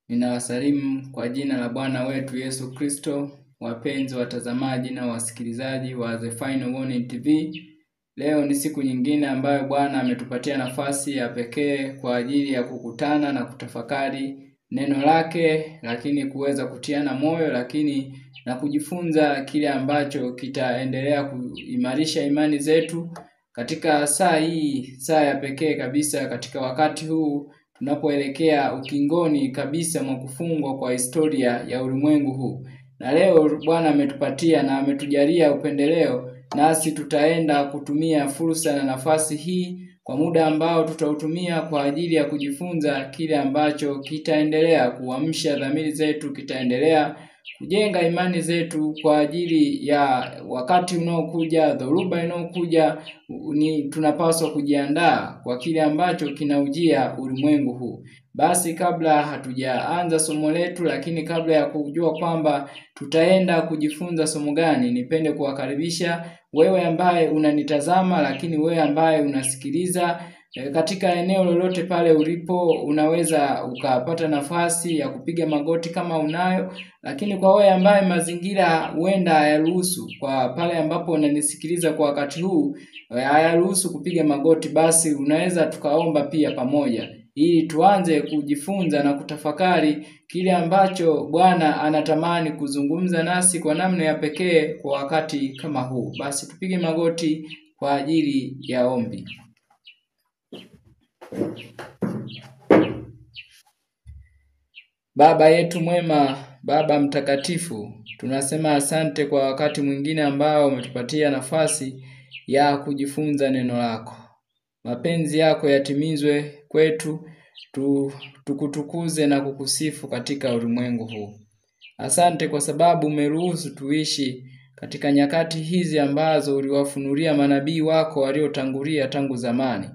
Ninawasalimu kwa jina la Bwana wetu Yesu Kristo, wapenzi watazamaji na wasikilizaji wa The Final Warning TV. Leo ni siku nyingine ambayo Bwana ametupatia nafasi ya pekee kwa ajili ya kukutana na kutafakari neno lake, lakini kuweza kutiana moyo, lakini na kujifunza kile ambacho kitaendelea kuimarisha imani zetu katika saa hii, saa ya pekee kabisa, katika wakati huu tunapoelekea ukingoni kabisa mwa kufungwa kwa historia ya ulimwengu huu. Na leo Bwana ametupatia na ametujalia upendeleo, nasi tutaenda kutumia fursa na nafasi hii kwa muda ambao tutautumia kwa ajili ya kujifunza kile ambacho kitaendelea kuamsha dhamiri zetu, kitaendelea kujenga imani zetu kwa ajili ya wakati unaokuja, dhoruba inayokuja. Ni tunapaswa kujiandaa kwa kile ambacho kinaujia ulimwengu huu. Basi kabla hatujaanza somo letu, lakini kabla ya kujua kwamba tutaenda kujifunza somo gani, nipende kuwakaribisha wewe ambaye unanitazama, lakini wewe ambaye unasikiliza katika eneo lolote pale ulipo. Unaweza ukapata nafasi ya kupiga magoti kama unayo, lakini kwa wewe ambaye mazingira huenda hayaruhusu, kwa pale ambapo unanisikiliza kwa wakati huu hayaruhusu kupiga magoti, basi unaweza tukaomba pia pamoja, ili tuanze kujifunza na kutafakari kile ambacho Bwana anatamani kuzungumza nasi kwa namna ya pekee kwa wakati kama huu. Basi tupige magoti kwa ajili ya ombi. Baba yetu mwema, Baba mtakatifu, tunasema asante kwa wakati mwingine ambao umetupatia nafasi ya kujifunza neno lako. Mapenzi yako yatimizwe kwetu, tukutukuze na kukusifu katika ulimwengu huu. Asante kwa sababu umeruhusu tuishi katika nyakati hizi ambazo uliwafunulia manabii wako waliotangulia tangu zamani.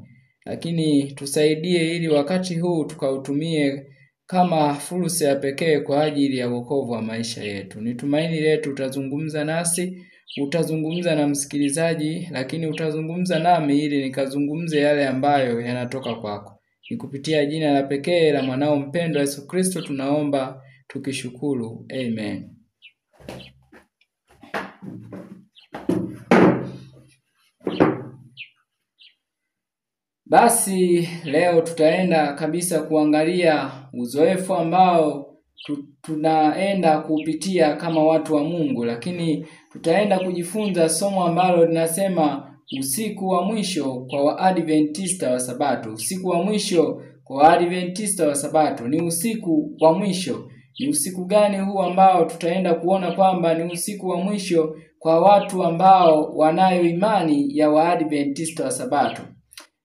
Lakini tusaidie ili wakati huu tukautumie kama fursa ya pekee kwa ajili ya wokovu wa maisha yetu. Ni tumaini letu utazungumza nasi, utazungumza na msikilizaji, lakini utazungumza nami ili nikazungumze yale ambayo yanatoka kwako. Ni kupitia jina la pekee la mwanao mpendwa Yesu Kristo tunaomba tukishukuru. Amen. Basi leo tutaenda kabisa kuangalia uzoefu ambao tunaenda kupitia kama watu wa Mungu, lakini tutaenda kujifunza somo ambalo linasema usiku wa mwisho kwa Waadventista wa Sabato. Usiku wa mwisho kwa Waadventista wa Sabato ni usiku wa mwisho. Ni usiku gani huu ambao tutaenda kuona kwamba ni usiku wa mwisho kwa watu ambao wanayo imani ya Waadventista wa Sabato?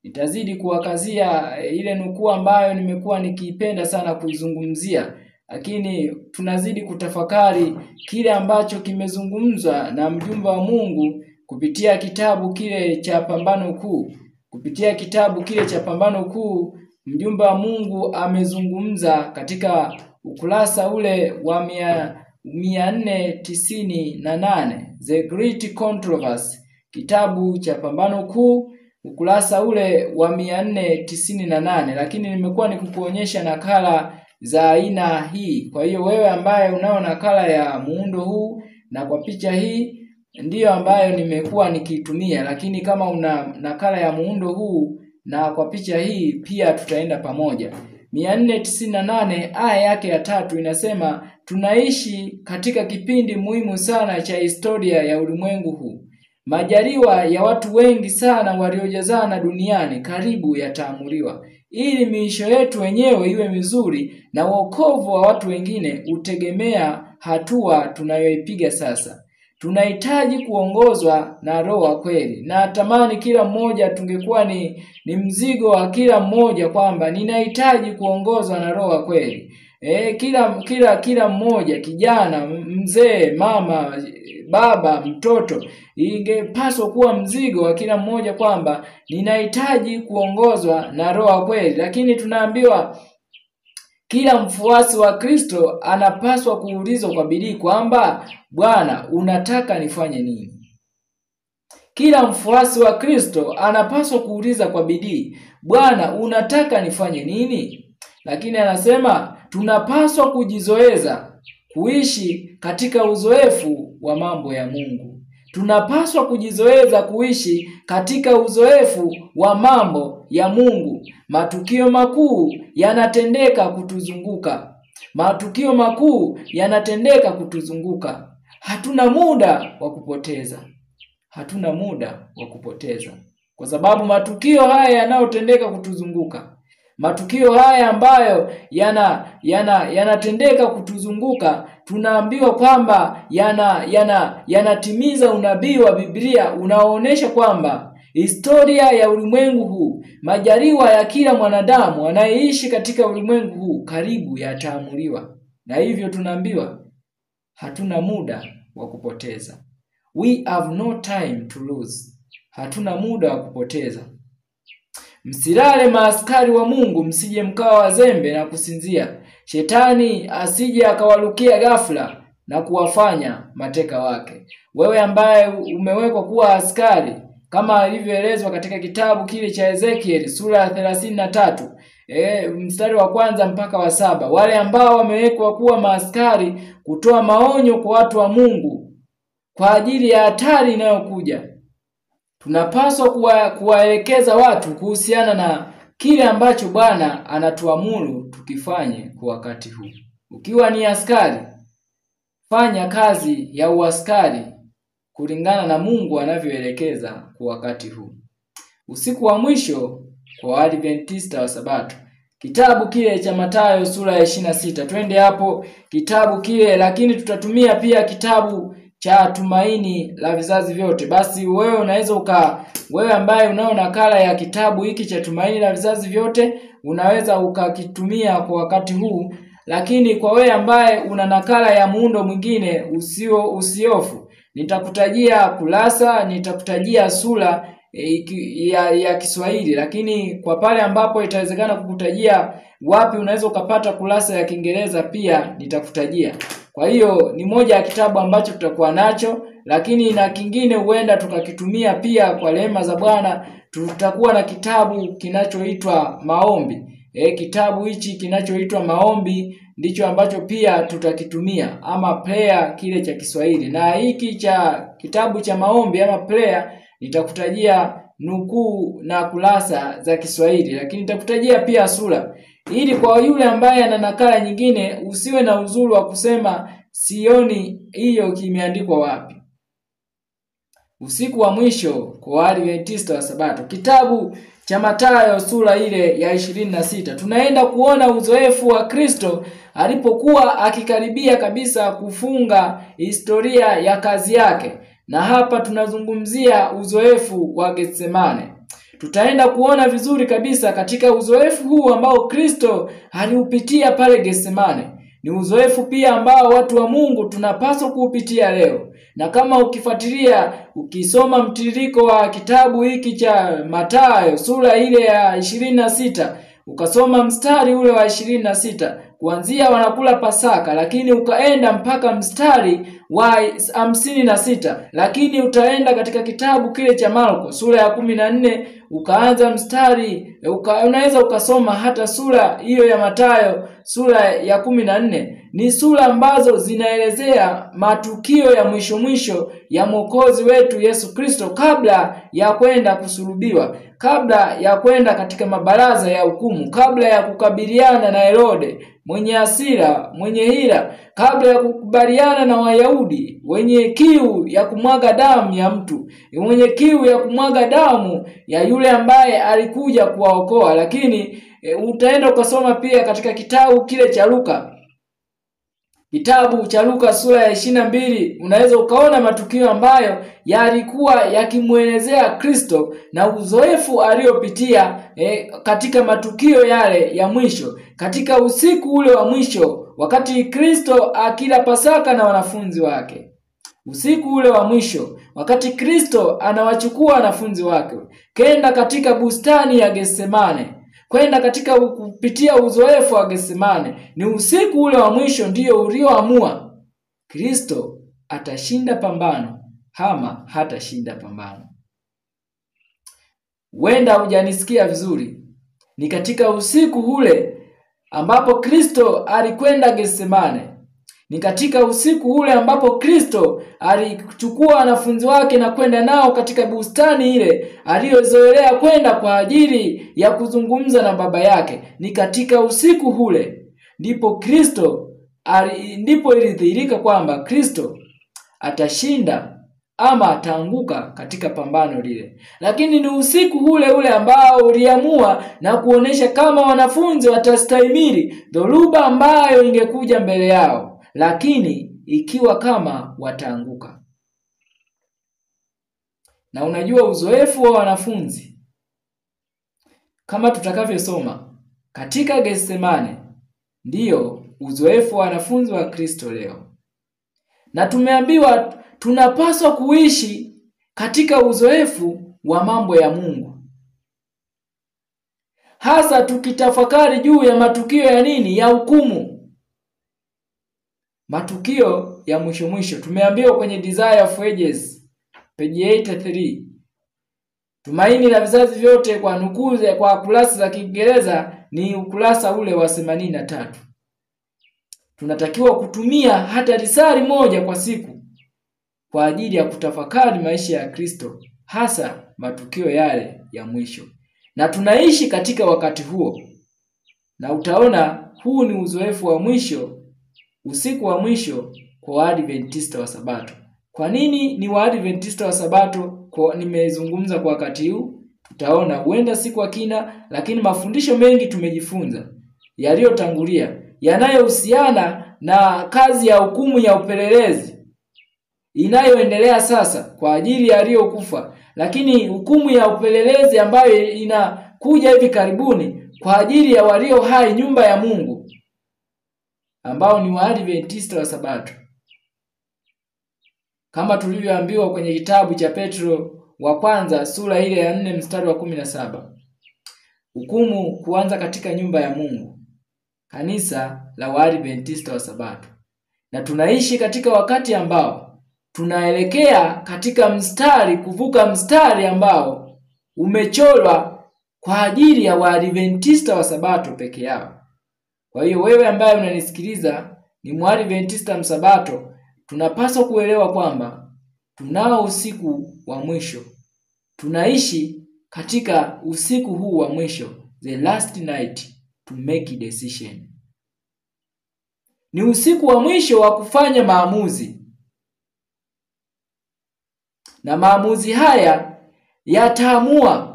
Nitazidi kuwakazia ile nukuu ambayo nimekuwa nikiipenda sana kuizungumzia, lakini tunazidi kutafakari kile ambacho kimezungumzwa na mjumbe wa Mungu kupitia kitabu kile cha Pambano Kuu. Kupitia kitabu kile cha Pambano Kuu, mjumbe wa Mungu amezungumza katika ukurasa ule wa 498, The Great Controversy, kitabu cha Pambano Kuu, ukurasa ule wa 498. Lakini nimekuwa nikukuonyesha nakala za aina hii. Kwa hiyo wewe ambaye unao nakala ya muundo huu na kwa picha hii, ndiyo ambayo nimekuwa nikitumia, lakini kama una nakala ya muundo huu na kwa picha hii pia tutaenda pamoja. 498 aya yake ya 3 inasema, tunaishi katika kipindi muhimu sana cha historia ya ulimwengu huu. Majaliwa ya watu wengi sana waliojazana duniani karibu yataamuliwa. Ili miisho yetu wenyewe iwe mizuri na wokovu wa watu wengine utegemea hatua tunayoipiga sasa. Tunahitaji kuongozwa na Roho wa kweli. Na tamani kila mmoja tungekuwa ni mzigo wa kila mmoja kwamba ninahitaji kuongozwa na Roho wa kweli. Kila mmoja, kijana, mzee, mama, baba, mtoto, ingepaswa kuwa mzigo wa kila mmoja kwamba ninahitaji kuongozwa na Roho wa kweli. Lakini tunaambiwa kila mfuasi wa Kristo anapaswa kuulizwa kwa bidii kwamba, Bwana, unataka nifanye nini? Kila mfuasi wa Kristo anapaswa kuuliza kwa bidii, Bwana, unataka nifanye nini? lakini anasema tunapaswa kujizoeza kuishi katika uzoefu wa mambo ya Mungu. Tunapaswa kujizoeza kuishi katika uzoefu wa mambo ya Mungu. Matukio makuu yanatendeka kutuzunguka. Matukio makuu yanatendeka kutuzunguka. Hatuna muda wa kupoteza. Hatuna muda wa kupoteza. Kwa sababu matukio haya yanayotendeka kutuzunguka, matukio haya ambayo yanatendeka kutuzunguka, tunaambiwa kwamba yanatimiza unabii wa Biblia unaoonyesha kwamba historia ya ulimwengu huu, majaliwa ya kila mwanadamu anayeishi katika ulimwengu huu karibu yataamuliwa. Na hivyo tunaambiwa hatuna muda wa kupoteza. We have no time to lose. Hatuna muda wa kupoteza. Msilale maaskari wa Mungu, msije mkawa wazembe na kusinzia. Shetani asije akawarukia ghafla na kuwafanya mateka wake. Wewe ambaye umewekwa kuwa askari, kama ilivyoelezwa katika kitabu kile cha Ezekiel sura ya 33, mstari wa 1 mpaka wa 7. Wale ambao wamewekwa kuwa maaskari kutoa maonyo kwa watu wa Mungu kwa ajili ya hatari inayokuja. Tunapaswa kuwaelekeza watu kuhusiana na kile ambacho Bwana anatuamuru tukifanye kwa wakati huu. Ukiwa ni askari, fanya kazi ya uaskari kulingana na Mungu anavyoelekeza kwa wakati huu. Usiku wa mwisho kwa Adventista wa Sabato. Kitabu kile cha Mathayo sura ya 26. Twende hapo kitabu kile, lakini tutatumia pia kitabu cha Tumaini la Vizazi Vyote. Basi wewe unaweza wewe ambaye unao nakala ya kitabu hiki cha Tumaini la Vizazi Vyote, unaweza ukakitumia kwa wakati huu. Lakini kwa wewe ambaye una nakala ya muundo mwingine usiofu, nitakutajia kurasa, nitakutajia sura ya Kiswahili, lakini kwa pale ambapo itawezekana kukutajia wapi unaweza ukapata kurasa ya Kiingereza pia nitakutajia. Kwa hiyo ni moja ya kitabu ambacho tutakuwa nacho, lakini na kingine huenda tukakitumia pia kwa rehema za Bwana. Tutakuwa na kitabu kinachoitwa Maombi. Kitabu hichi kinachoitwa Maombi ndicho ambacho pia tutakitumia, ama prayer kile cha Kiswahili. Na hiki cha kitabu cha Maombi ama prayer nitakutajia nukuu na kurasa za Kiswahili, lakini nitakutajia pia sura, ili kwa yule ambaye ana nakala nyingine usiwe na uzuri wa kusema sioni hiyo kimeandikwa wapi. Usiku wa mwisho kwa Adventista wa Sabato. Kitabu cha Mathayo sura ile ya 26. Tunaenda kuona uzoefu wa Kristo alipokuwa akikaribia kabisa kufunga historia ya kazi yake. Na hapa tunazungumzia uzoefu wa Getsemane. Tutaenda kuona vizuri kabisa katika uzoefu huu ambao Kristo aliupitia pale Getsemane. Ni uzoefu pia ambao watu wa Mungu tunapaswa kuupitia leo. Na kama ukifuatilia, ukisoma mtiririko wa kitabu hiki cha Mathayo sura ile ya 26, ukasoma mstari ule wa 26, kuanzia wanakula Pasaka, lakini ukaenda mpaka mstari wa 56, lakini utaenda katika kitabu kile cha Marko sura ya 14, ukaanza mstari, unaweza ukasoma hata sura hiyo ya Mathayo sura ya 14. Ni sura ambazo zinaelezea matukio ya mwisho ya Mwokozi wetu Yesu Kristo kabla ya kwenda kusulubiwa, kabla ya kwenda katika mabaraza ya hukumu, kabla ya kukabiliana na Herode mwenye hasira, mwenye hila, kabla ya kukubaliana na Wayahudi wenye kiu ya kumwaga damu ya mtu, mwenye kiu ya kumwaga damu ya yule ambaye alikuja kuwaokoa. Lakini utaenda ukasoma pia katika kitabu kile cha Luka, kitabu cha Luka sura ya 22, unaweza ukaona matukio ambayo yalikuwa yakimuelezea Kristo na uzoefu aliopitia katika matukio yale ya mwisho, katika usiku ule wa mwisho, wakati Kristo akila Pasaka na wanafunzi wake. Usiku ule wa mwisho, wakati Kristo anawachukua wanafunzi wake kenda katika bustani ya Getsemane, kwenda katika kupitia uzoefu wa Getsemane, ni usiku ule wa mwisho ndio ulioamua Kristo atashinda pambano ama hatashinda pambano. Wenda hujanisikia vizuri. Ni katika usiku ule ambapo Kristo alikwenda Getsemane. Ni katika usiku ule ambapo Kristo alichukua wanafunzi wake na kwenda nao katika bustani ile aliyozoelea kwenda kwa ajili ya kuzungumza na Baba yake. Ni katika usiku ule ndipo ilidhihirika kwamba Kristo atashinda ama ataanguka katika pambano lile. Lakini ni usiku ule ule ambao uliamua na kuonesha kama wanafunzi watastahimili dhoruba ambayo ingekuja mbele yao, lakini ikiwa kama wataanguka. Na unajua uzoefu wa wanafunzi, kama tutakavyosoma katika Getsemane, ndiyo uzoefu wa wanafunzi wa Kristo leo. Na tumeambiwa tunapaswa kuishi katika uzoefu wa mambo ya Mungu, hasa tukitafakari juu ya matukio ya nini? Ya hukumu, matukio ya mwisho. Tumeambiwa kwenye Desire of Ages page 83, tumaini la vizazi vyote, kwa nukuze kwa kurasa za Kiingereza ni ukurasa ule wa 83. Tunatakiwa kutumia hata risali moja kwa siku kwa ajili ya kutafakari maisha ya Kristo, hasa matukio yale ya mwisho. Na tunaishi katika wakati huo. Na utaona huu ni uzoefu wa mwisho, usiku wa mwisho kwa Waadventista wa Sabato. Kwa nini ni Waadventista wa Sabato nimezungumza kwa wakati huu? Tutaona huenda si kwa kina, lakini mafundisho mengi tumejifunza yaliyotangulia yanayohusiana na kazi ya hukumu ya upelelezi inayoendelea sasa kwa ajili ya waliokufa, lakini hukumu ya upelelezi ambayo inakuja hivi karibuni kwa ajili ya walio hai, nyumba ya Mungu, ambao ni Waadventista wa Sabato. Kama tulivyoambiwa kwenye kitabu cha Petro wa kwanza sura ile ya 4 mstari wa 17. Hukumu kuanza katika nyumba ya Mungu, kanisa la Waadventista wa Sabato. Na tunaishi katika wakati ambao tunaelekea katika kuvuka mstari ambao umechorwa kwa ajili ya Waadventista wa Sabato peke yao. Kwa hiyo wewe ambaye unanisikiliza ni Mwadventista msabato, tunapaswa kuelewa kwamba tunao usiku wa mwisho. Tunaishi katika usiku huu wa mwisho, the last night to make a decision. Ni usiku wa mwisho wa kufanya maamuzi. Na maamuzi haya yataamua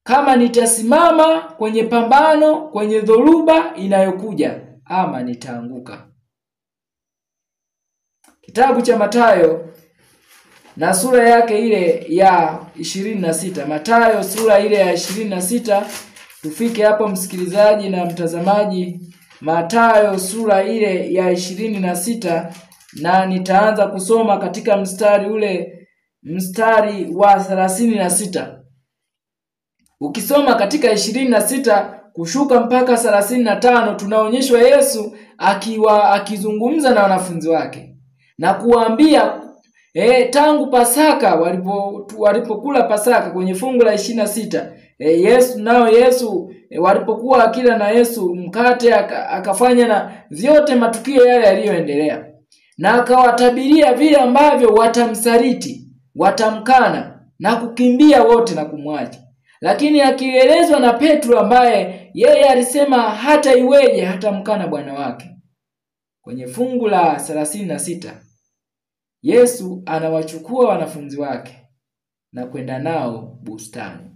kama nitasimama kwenye pambano, kwenye dhoruba inayokuja, ama nitaanguka. Kitabu cha Mathayo na sura yake ile ya 26. Mathayo sura ile ya 26. Tufike hapo msikilizaji na mtazamaji. Mathayo sura ile ya 26, na nitaanza kusoma katika mstari wa 36. Ukisoma katika 26 kushuka mpaka 35, tunaonyeshwa Yesu akizungumza na wanafunzi wake na kuambia tangu Pasaka, walipokula Pasaka kwenye fungu la 26, Yesu walipokuwa akila na Yesu mkate, akafanya na vyote matukio yale yaliyoendelea, na akawatabiria vile ambavyo watamsaliti, watamkana na kukimbia wote na kumwacha. Lakini akielezwa na Petro ambaye yeye alisema hata iweje hatamkana Bwana wake. Kwenye fungu la 36, Yesu anawachukua wanafunzi wake na kwenda nao bustani.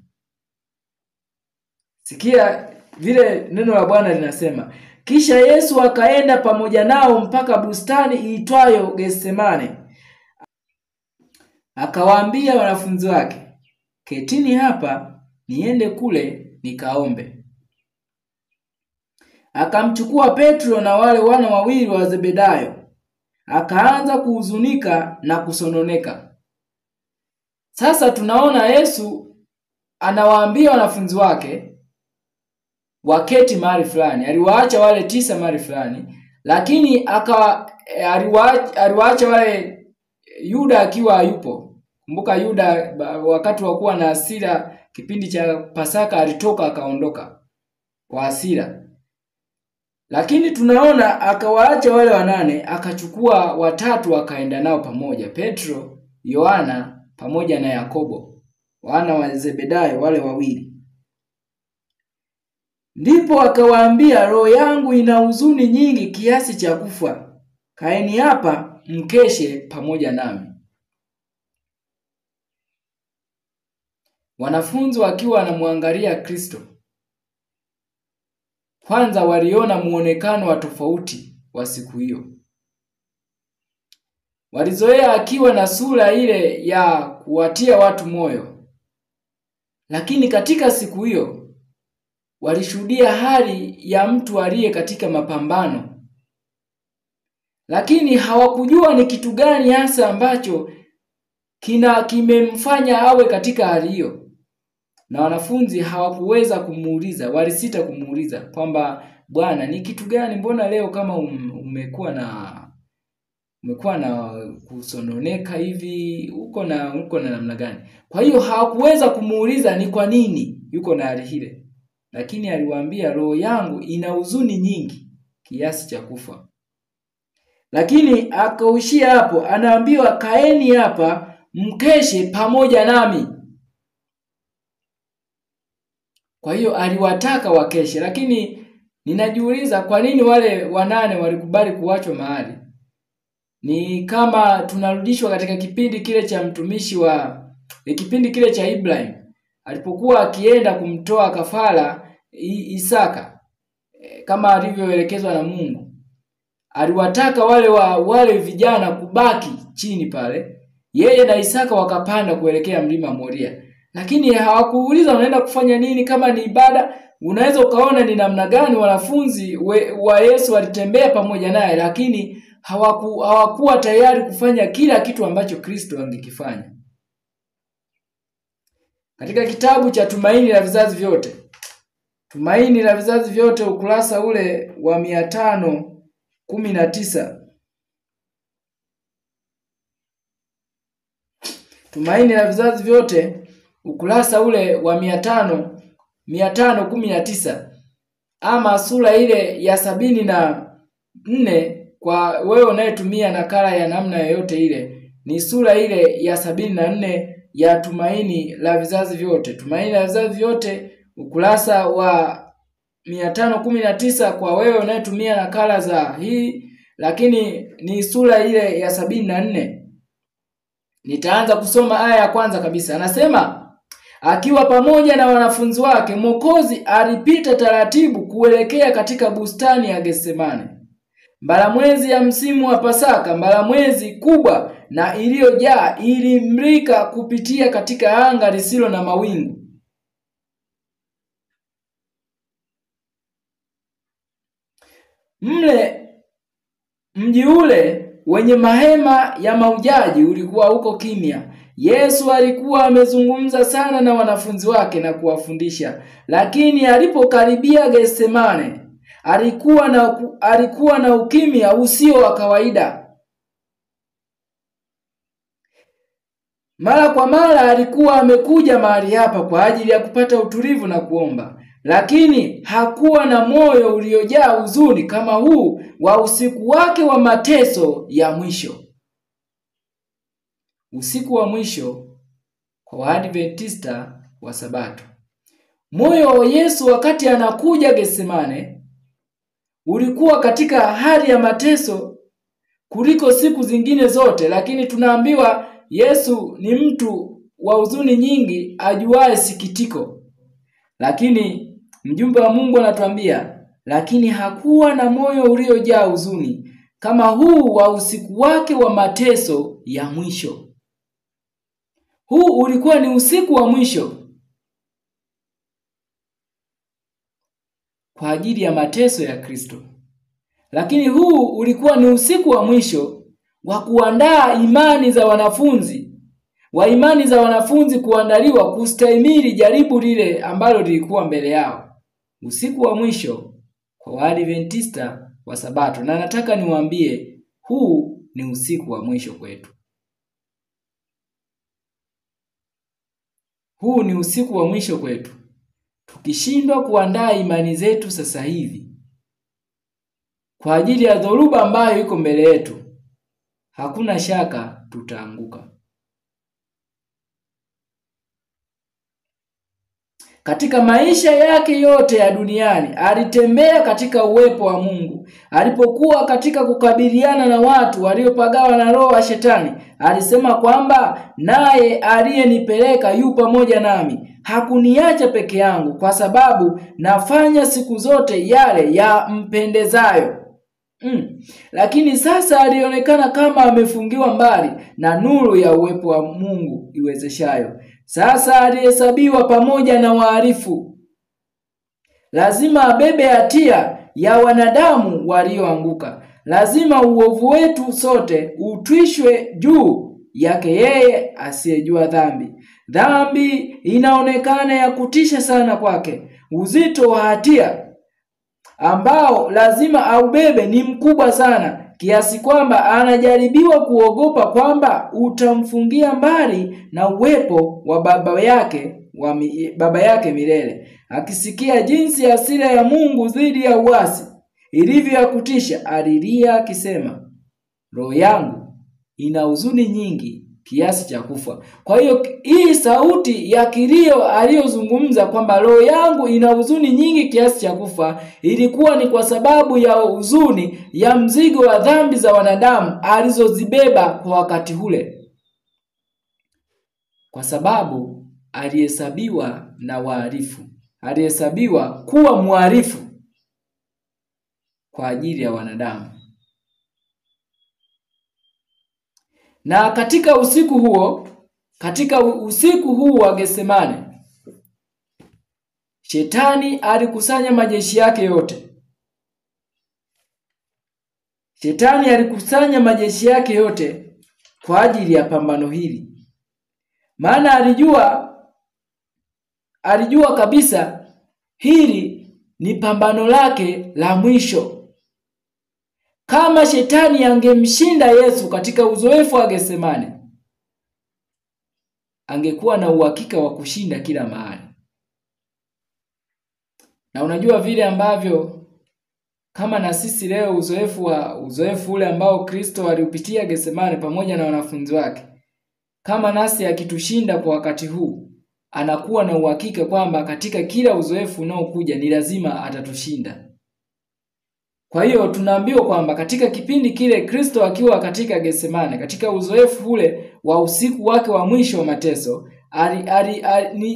Sikia vile neno la Bwana linasema, kisha Yesu akaenda pamoja nao mpaka bustani iitwayo Getsemane. Akawaambia wanafunzi wake, ketini hapa niende kule nikaombe. Akamchukua Petro na wale wana wawili wa Zebedayo, akaanza kuhuzunika na kusononeka. Sasa tunaona Yesu anawaambia wanafunzi wake waketi mahali fulani. Aliwaacha wale 9 mahali fulani, lakini aliwaacha wale Yuda akiwa hayupo. Kumbuka Yuda wakati wa kuwa na hasira kipindi cha Pasaka alitoka akaondoka kwa hasira. Lakini tunaona akawaacha wale 8, akachukua 3 akaenda nao pamoja, Petro, Yohana pamoja na Yakobo, wana wa Zebedayo wale 2. Ndipo akawaambia, roho yangu ina huzuni nyingi kiasi cha kufa. Kaeni hapa mkeshe pamoja nami. Wanafunzi wakiwa wanamwangalia Kristo, kwanza waliona muonekano wa tofauti wa siku hiyo. Walizoea akiwa na sura ile ya kuwatia watu moyo. Lakini katika siku hiyo walishuhudia hali ya mtu aliye katika mapambano. Lakini hawakujua ni kitu gani hasa ambacho kimemfanya awe katika hali hiyo. Na wanafunzi hawakuweza kumuuliza, walisita kumuuliza kwamba Bwana, ni kitu gani, mbona leo kama umekuwa na kusononeka hivi, uko na namna gani? Kwa hiyo hawakuweza kumuuliza ni kwa nini yuko na hali ile. Lakini aliwaambia, roho yangu ina huzuni nyingi kiasi cha kufa. Lakini akaushia hapo, anaambiwa kaeni hapa mkeshe pamoja nami. Kwa hiyo aliwataka wakeshe, lakini ninajiuliza kwa nini wale 8 walikubali kuachwa mahali? Ni kama tunarudishwa katika kipindi kile cha kipindi kile cha Ibrahim alipokuwa akienda kumtoa kafara Isaka, kama alivyoelekezwa na Mungu. Aliwataka wale vijana kubaki chini pale, yeye na Isaka wakapanda kuelekea mlima Moria. Lakini hawakuuliza wanaenda kufanya nini, kama ni ibada. Unaweza ukaona ni namna gani wanafunzi wa Yesu walitembea pamoja naye, lakini hawakuwa tayari kufanya kila kitu ambacho Kristo angekifanya. Katika kitabu cha Tumaini la Vizazi Vyote, Tumaini la Vizazi Vyote, ukurasa ule wa 519. Tumaini la Vizazi Vyote, ukurasa ule wa 519, ama sura ile ya 74. Kwa wewe unayetumia nakala ya namna yoyote ile, ni sura ile ya 74 ya Tumaini la Vizazi Vyote. Tumaini la Vizazi Vyote, ukurasa wa 519 kwa wewe unayetumia nakala za hii, lakini ni sura ile ya 74. Nitaanza kusoma aya ya kwanza kabisa. Anasema, akiwa pamoja na wanafunzi wake, Mwokozi alipita taratibu kuelekea katika bustani ya Getsemane. Mbalamwezi ya msimu wa Pasaka, mbalamwezi kubwa na iliyojaa, ilimrika kupitia katika anga lisilo na mawingu. Mji ule wenye mahema ya mahujaji ulikuwa huko kimya. Yesu alikuwa amezungumza sana na wanafunzi wake na kuwafundisha. Lakini alipokaribia Getsemane, alikuwa na ukimya usio wa kawaida. Mara kwa mara alikuwa amekuja mahali hapa kwa ajili ya kupata utulivu na kuomba. Lakini hakuwa na moyo uliojaa huzuni kama huu wa usiku wake wa mateso ya mwisho. Usiku wa mwisho kwa Waadventista wa Sabato. Moyo wa Yesu wakati anakuja Getsemane ulikuwa katika hali ya mateso kuliko siku zingine zote, lakini tunaambiwa Yesu ni mtu wa huzuni nyingi, ajuaye sikitiko. Lakini mjumbe wa Mungu anatuambia, lakini hakuwa na moyo uliojaa huzuni kama huu wa usiku wake wa mateso ya mwisho. Huu ulikuwa ni usiku wa mwisho kwa ajili ya mateso ya Kristo. Lakini huu ulikuwa ni usiku wa mwisho wa kuandaa imani za wanafunzi kuandaliwa kustahimili jaribu lile ambalo lilikuwa mbele yao. Usiku wa mwisho kwa Waadventista wa Sabato, na nataka niwaambie huu ni usiku wa mwisho kwetu. Huu ni usiku wa mwisho kwetu. Tukishindwa kuandaa imani zetu sasa hivi, kwa ajili ya dhoruba ambayo iko mbele yetu, hakuna shaka tutaanguka. Katika maisha yake yote ya duniani alitembea katika uwepo wa Mungu. Alipokuwa katika kukabiliana na watu waliopagawa na roho wa shetani, alisema kwamba naye aliyenipeleka yu pamoja nami, hakuniacha peke yangu, kwa sababu nafanya siku zote yale ya mpendezayo. Lakini sasa alionekana kama amefungiwa mbali na nuru ya uwepo wa Mungu iwezeshayo. Sasa alihesabiwa pamoja na wahalifu. Lazima abebe hatia ya wanadamu walioanguka. Lazima uovu wetu sote utwishwe juu yake yeye asiyejua dhambi. Dhambi inaonekana ya kutisha sana kwake. Uzito wa hatia ambao lazima aubebe ni mkubwa sana, kiasi kwamba anajaribiwa kuogopa kwamba utamfungia mbali na uwepo wa baba yake milele. Akisikia jinsi hasira ya Mungu dhidi ya uasi ilivyo ya kutisha, alilia akisema, roho yangu ina huzuni nyingi kiasi cha kufa. Kwa hiyo hii sauti ya kilio aliyozungumza kwamba roho yangu ina huzuni nyingi kiasi cha kufa, ilikuwa ni kwa sababu ya huzuni ya mzigo wa dhambi za wanadamu alizozibeba kwa wakati ule. Kwa sababu alihesabiwa na wahalifu, alihesabiwa kuwa mhalifu kwa ajili ya wanadamu. Na katika usiku huu wa Getsemane, shetani alikusanya majeshi yake yote. Shetani alikusanya majeshi yake yote kwa ajili ya pambano hili. Maana alijua kabisa hili ni pambano lake la mwisho. Kama shetani angemshinda Yesu katika uzoefu wa Getsemane, angekuwa na uhakika wa kushinda kila mahali. Na unajua vile ambavyo kama na sisi leo uzoefu ule ambao Kristo aliupitia Getsemane pamoja na wanafunzi wake, kama nasi akitushinda kwa wakati huu, anakuwa na uhakika kwamba katika kila uzoefu unaokuja ni lazima atatushinda. Kwa hiyo tunaambiwa kwamba katika kipindi kile Kristo akiwa katika Getsemane, katika uzoefu ule wa usiku wake wa mwisho wa mateso,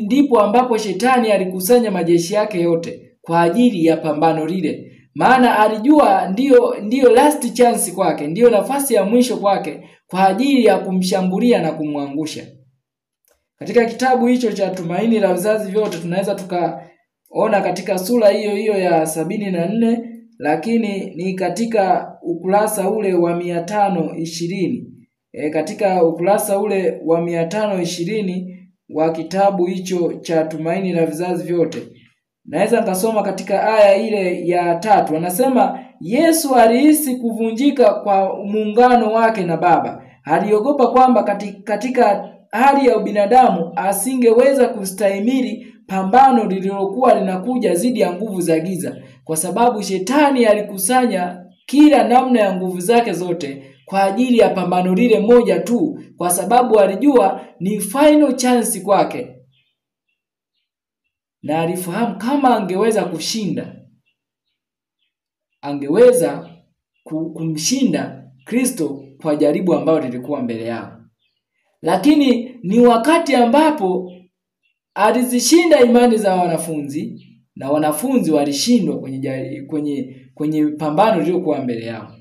ndipo ambapo shetani alikusanya majeshi yake yote kwa ajili ya pambano lile. Maana alijua ndio last chance kwake, ndio nafasi ya mwisho kwake kwa ajili ya kumshambulia na kumwangusha. Katika kitabu hicho cha Tumaini la Vizazi Vyote tunaweza tukaona katika sura hiyo ya 74, lakini ni katika ukurasa ule wa 520. Katika ukurasa ule wa 520 wa kitabu hicho cha Tumaini la Vizazi Vyote, naweza nikasoma katika aya ile ya 3. Anasema Yesu alihisi kuvunjika kwa muungano wake na Baba. Aliogopa kwamba katika hali ya ubinadamu asingeweza kustahimili pambano lililokuwa linakuja dhidi ya nguvu za giza, kwa sababu shetani alikusanya kila namna ya nguvu zake zote kwa ajili ya pambano lile moja tu, kwa sababu alijua ni final chance kwake. Na alifahamu kama angeweza kushinda, angeweza kumshinda Kristo kwa jaribu ambalo lilikuwa mbele yao. Lakini ni wakati ambapo alizishinda imani za wanafunzi, na wanafunzi walishindwa kwenye pambano lililokuwa mbele yao,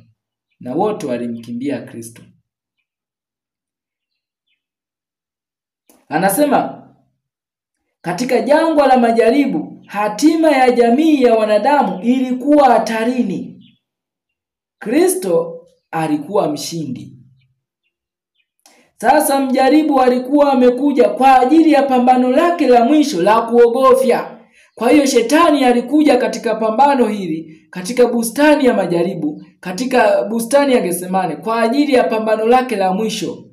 na wote walimkimbia Kristo. Anasema katika jangwa la majaribu, hatima ya jamii ya wanadamu ilikuwa hatarini. Kristo alikuwa mshindi. Sasa mjaribu alikuwa amekuja kwa ajili ya pambano lake la mwisho la kuogofya. Kwa hiyo shetani alikuja katika pambano hili, katika bustani ya majaribu, katika bustani ya Getsemane, kwa ajili ya pambano lake la mwisho.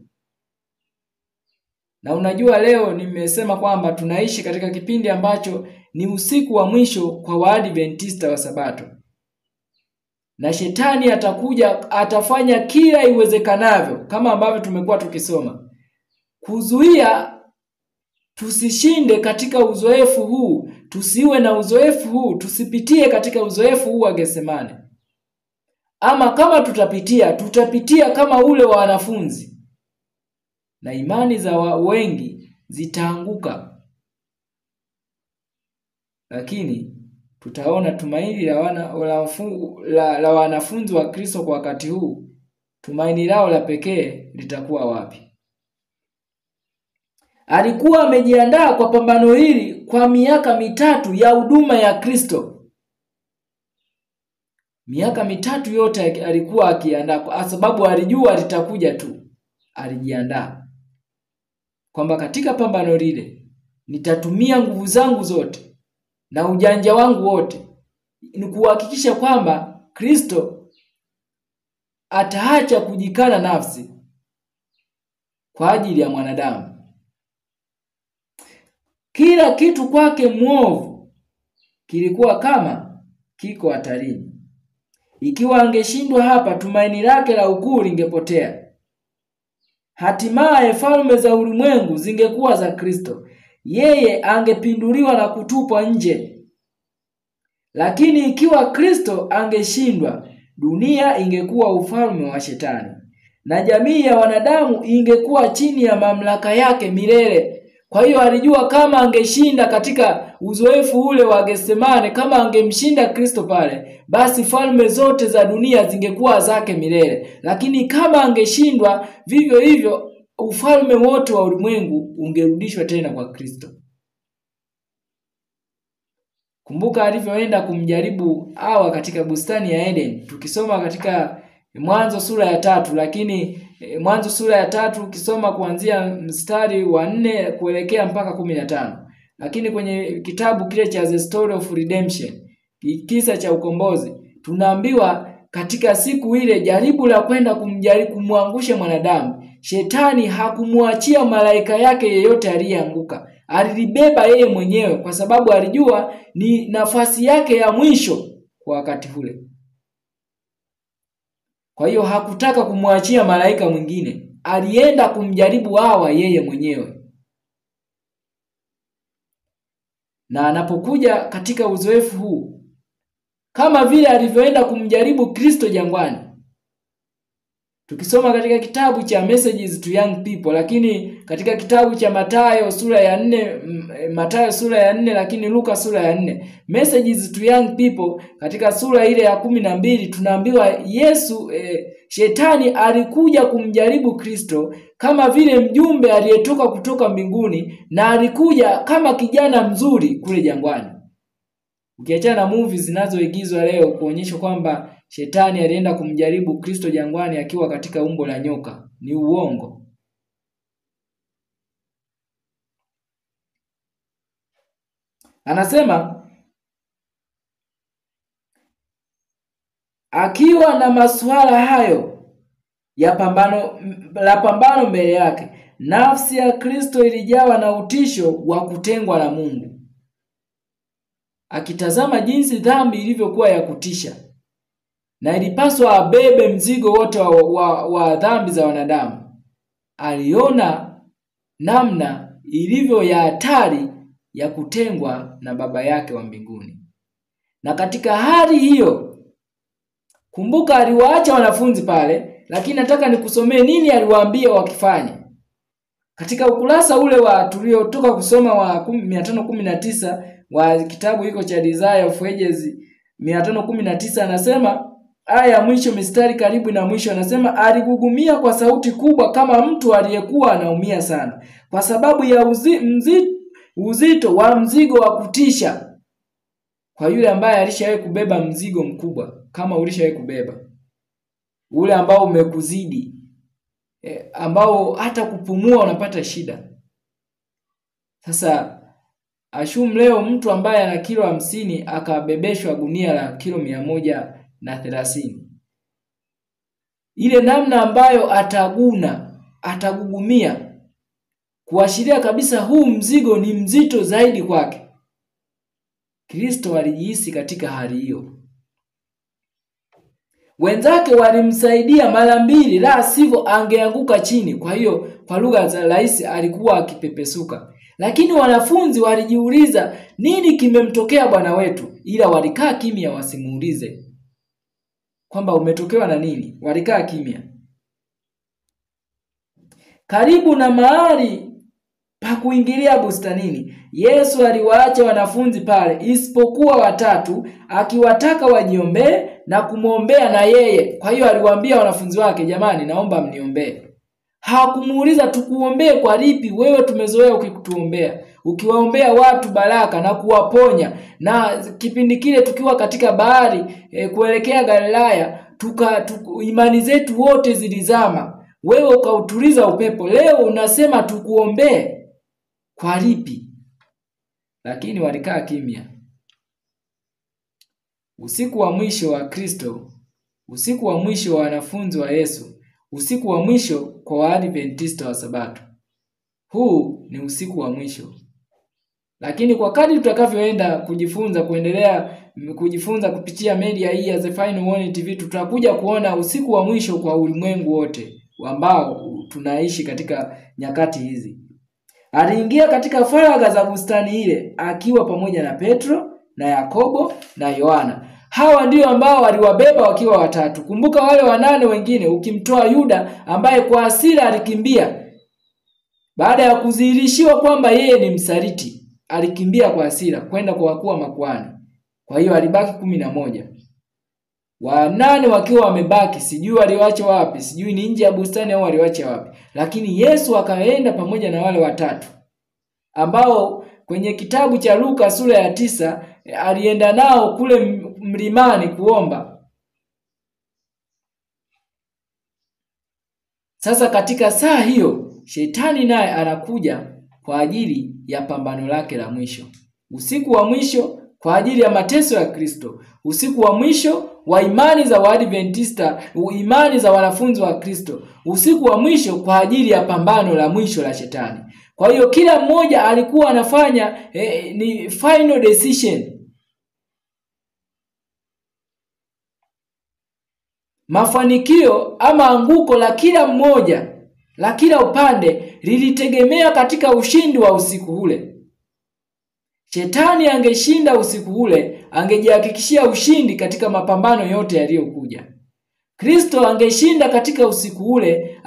Na unajua leo nimesema kwamba tunaishi katika kipindi ambacho ni usiku wa mwisho kwa Waadventista wa Sabato. na shetani atakuja, atafanya kila iwezekanavyo, kama ambavyo tumekuwa tukisoma, kuzuia tusishinde katika uzoefu huu, tusiwe na uzoefu huu, tusipitie katika uzoefu huu wa Getsemane. Ama kama tutapitia kama ule wa wanafunzi, na imani za wengi zitaanguka. Lakini tutaona tumaini la wanafunzi wa Kristo kwa wakati huu, tumaini lao la pekee litakuwa wapi? Alikuwa amejiandaa kwa pambano hili kwa miaka 3 ya huduma ya Kristo. Miaka 3 yote alikuwa akiandaa, kwa sababu alijua litakuja tu. Alijiandaa kwamba katika pambano lile nitatumia nguvu zangu zote na ujanja wangu wote, ni kuhakikisha kwamba Kristo ataacha kujikana nafsi kwa ajili ya mwanadamu. Kila kitu kwake mwovu kilikuwa kama kiko hatarini. Ikiwa angeshindwa hapa, tumaini lake la ukuu lingepotea. Hatimaye falme za ulimwengu zingekuwa za Kristo. Yeye angepinduliwa na kutupwa nje. Lakini ikiwa Kristo angeshindwa, dunia ingekuwa ufalme wa shetani, na jamii ya wanadamu ingekuwa chini ya mamlaka yake milele. Kwa hiyo alijua kama angeshinda katika uzoefu ule wa Getsemane, kama angemshinda Kristo pale, basi falme zote za dunia zingekuwa zake milele. Lakini kama angeshindwa, vivyo hivyo ufalme wote wa ulimwengu ungerudishwa tena kwa Kristo. Kumbuka alivyoenda kumjaribu Hawa katika bustani ya Eden. Tukisoma katika Mwanzo sura ya 3, lakini Mwanzo sura ya 3 ukisoma kuanzia mstari wa 4 kuelekea mpaka 15. Lakini kwenye kitabu kile cha The Story of Redemption, kisa cha ukombozi, tunaambiwa katika siku ile jaribu la kwenda kumwangusha mwanadamu, shetani hakumwachia malaika yake yeyote aliyeanguka. Alibeba yeye mwenyewe, kwa sababu alijua ni nafasi yake ya mwisho kwa wakati ule. Kwa hiyo hakutaka kumwachia malaika mwingine. Alienda kumjaribu Hawa yeye mwenyewe. Na anapokuja katika uzoefu huu, kama vile alivyoenda kumjaribu Kristo jangwani. Tukisoma katika kitabu cha Messages to Young People, lakini katika kitabu cha Mathayo sura ya 4, lakini Luka sura ya 4, Messages to Young People, katika sura ile ya 12 tunaambiwa shetani alikuja kumjaribu Kristo kama vile mjumbe aliyetoka kutoka mbinguni, na alikuja kama kijana mzuri kule jangwani. Ukiachana na movies zinazoigizwa leo kuonyesha kwamba shetani alienda kumjaribu Kristo jangwani akiwa katika umbo la nyoka, ni uongo. Anasema akiwa na masuala hayo ya pambano mbele yake, nafsi ya Kristo ilijawa na utisho wa kutengwa na Mungu. Akitazama jinsi dhambi ilivyokuwa ya kutisha, na ilipaswa abebe mzigo wote wa dhambi za wanadamu, aliona namna ilivyo ya hatari ya kutengwa na Baba yake wa mbinguni. Na katika hali hiyo, kumbuka aliwaacha wanafunzi pale, lakini nataka nikusomee nini aliwaambia wakifanya. Katika ukurasa ule wa tuliotoka kusoma wa 519 wa kitabu hiko cha Desire of Ages 519, anasema aya ya mwisho, mistari karibu na mwisho, anasema aligugumia kwa sauti kubwa kama mtu aliyekuwa anaumia sana, kwa sababu ya uzito wa mzigo wa kutisha. Kwa yule ambaye alishawahi kubeba mzigo mkubwa, kama ulishawahi kubeba ule ambao umekuzidi, ambao hata kupumua unapata shida. Sasa leo mtu ambaye ana kilo 50 akabebeshwa gunia la kilo 130. Ile namna ambayo atagugumia kuashiria kabisa huu mzigo ni mzito zaidi kwake. Kristo alijihisi katika hali hiyo. Wenzake walimsaidia mara mbili, la sivyo angeanguka chini. Kwa hiyo kwa lugha za rais alikuwa akipepesuka. Lakini wanafunzi walijiuliza nini kimemtokea Bwana wetu, ila walikaa kimya wasimuulize kwamba umetokewa na nini. Walikaa kimya. Karibu na mahali pa kuingilia bustanini, Yesu aliwaacha wanafunzi pale isipokuwa watatu, akiwataka wajiombee na kumwombea na yeye. Kwa hiyo aliwaambia wanafunzi wake, jamani naomba mniombee. Hakumuuliza tukuombee kwa lipi, wewe tumezoea ukikutuombea. Ukiwaombea watu baraka na kuwaponya. Na kipindi kile tukiwa katika bahari kuelekea Galilaya, imani zetu wote zilizama. Wewe ukautuliza upepo. Leo unasema tukuombee kwa lipi? Lakini walikaa kimya. Usiku wa mwisho wa Kristo, usiku wa mwisho wa wanafunzi wa Yesu, usiku wa mwisho kwa Waadventista wa Sabato. Huu ni usiku wa mwisho. Lakini kwa kadri tutakavyoenda kuendelea kujifunza kupitia media hii ya The Final Warning TV, tutakuja kuona usiku wa mwisho kwa ulimwengu wote ambao tunaishi katika nyakati hizi. Aliingia katika faragha za bustani ile akiwa pamoja na Petro na Yakobo na Yohana. Hawa ndio ambao waliwabeba wakiwa watatu. Kumbuka wale wanane wengine ukimtoa Yuda ambaye kwa hasira alikimbia. Baada ya kudhihirishiwa kwamba yeye ni msaliti, alikimbia kwa hasira kwenda kwa wakuu wa makuhani. Kwa hiyo alibaki 11. Wanane wakiwa wamebaki, sijui waliwacha wapi, sijui ni nje ya bustani au waliwacha wapi. Lakini Yesu akaenda pamoja na wale watatu ambao kwenye kitabu cha Luka sura ya 9 alienda nao kule mlimani kuomba. Sasa katika saa hiyo Shetani naye anakuja kwa ajili ya pambano lake la mwisho. Usiku wa mwisho kwa ajili ya mateso ya Kristo. Usiku wa mwisho wa imani za Waadventista, imani za wanafunzi wa Kristo. Usiku wa mwisho kwa ajili ya pambano la mwisho la Shetani. Kwa hiyo kila mmoja alikuwa anafanya ni final decision. Mafanikio ama anguko la kila mmoja, la kila upande lilitegemea katika ushindi wa usiku ule. Shetani angeshinda usiku ule, angejihakikishia ushindi katika mapambano yote yaliyokuja. Kristo angeshinda katika usiku ule,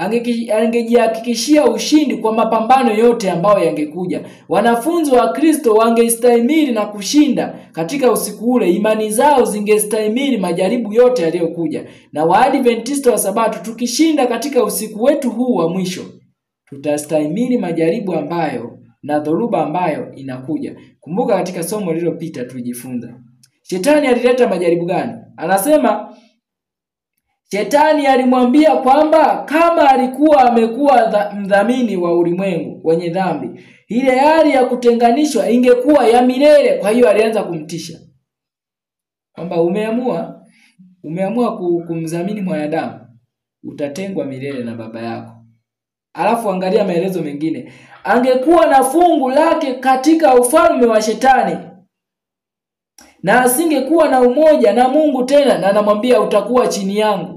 angejihakikishia ushindi kwa mapambano yote ambayo yangekuja. Wanafunzi wa Kristo wangestahimili na kushinda katika usiku ule, imani zao zingestahimili majaribu yote yaliyokuja. Na Waadventista wa Sabato tukishinda katika usiku wetu huu wa mwisho, tutastahimili majaribu ambayo na dhoruba ambayo inakuja. Kumbuka katika somo lililopita tulijifunza Shetani alileta majaribu gani? Anasema Shetani alimwambia kwamba kama alikuwa amekuwa mdhamini wa ulimwengu wenye dhambi, ile hali ya kutenganishwa ingekuwa ya milele. Kwa hiyo alianza kumtisha kwamba umeamua kumdhamini mwanadamu, utatengwa milele na baba yako. Alafu angalia maelezo mengine, angekuwa na fungu lake katika ufalme wa Shetani na asingekuwa na umoja na Mungu tena, na anamwambia utakuwa chini yangu.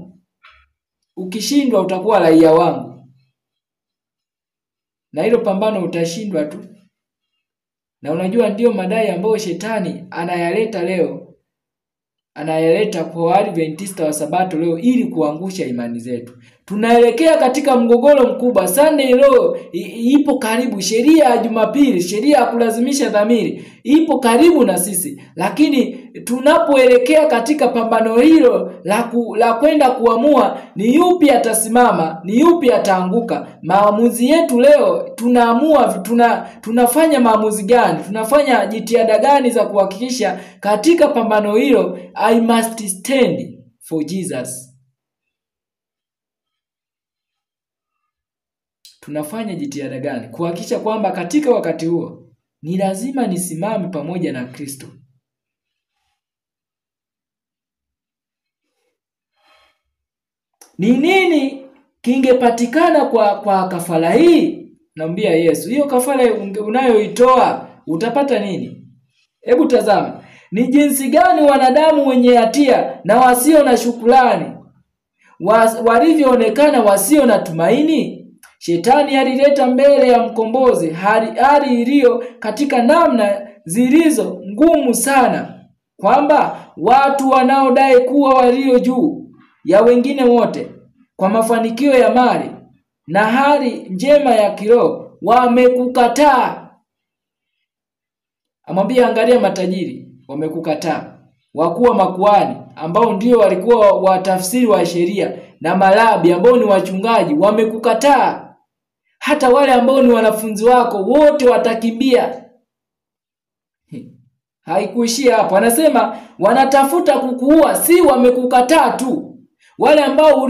Ukishindwa utakuwa raia wangu. Na hilo pambano utashindwa tu. Na unajua ndio madai ambayo Shetani anayaleta leo. Anayaleta kwa Adventista wa Sabato leo ili kuangusha imani zetu. Tunaelekea katika mgogoro mkubwa. Sunday leo ipo karibu, sheria ya Jumapili, sheria ya kulazimisha dhamiri ipo karibu na sisi. Lakini tunapoelekea katika pambano hilo la kwenda kuamua ni yupi atasimama, ni yupi ataanguka, maamuzi yetu leo tunaamua tunafanya maamuzi gani? Tunafanya jitihada gani za kuhakikisha katika pambano hilo I must stand for Jesus. Tunafanya jitihada gani kuhakikisha kwamba katika wakati huo ni lazima nisimame pamoja na Kristo? Ni nini kingepatikana kwa kafara hii? Naambia Yesu, hiyo kafara unayoitoa utapata nini? Hebu tazama, ni jinsi gani wanadamu wenye hatia na wasio na shukrani walivyoonekana wasio na tumaini? Shetani alileta mbele ya mkombozi hali iliyo katika namna zilizo ngumu sana, kwamba watu wanaodai kuwa walio juu ya wengine wote kwa mafanikio ya mali na hali njema ya kiroho wamekukataa. Amwambia, angalia, matajiri wamekukataa, wakuu wa makuhani ambao ndio walikuwa watafsiri wa sheria, na malabi ambao ni wachungaji wamekukataa. Hata wale ambao ni wanafunzi wako wote watakimbia. Haikuishia hapo. Anasema wanatafuta kukuua, si wamekukataa tu. Wale ambao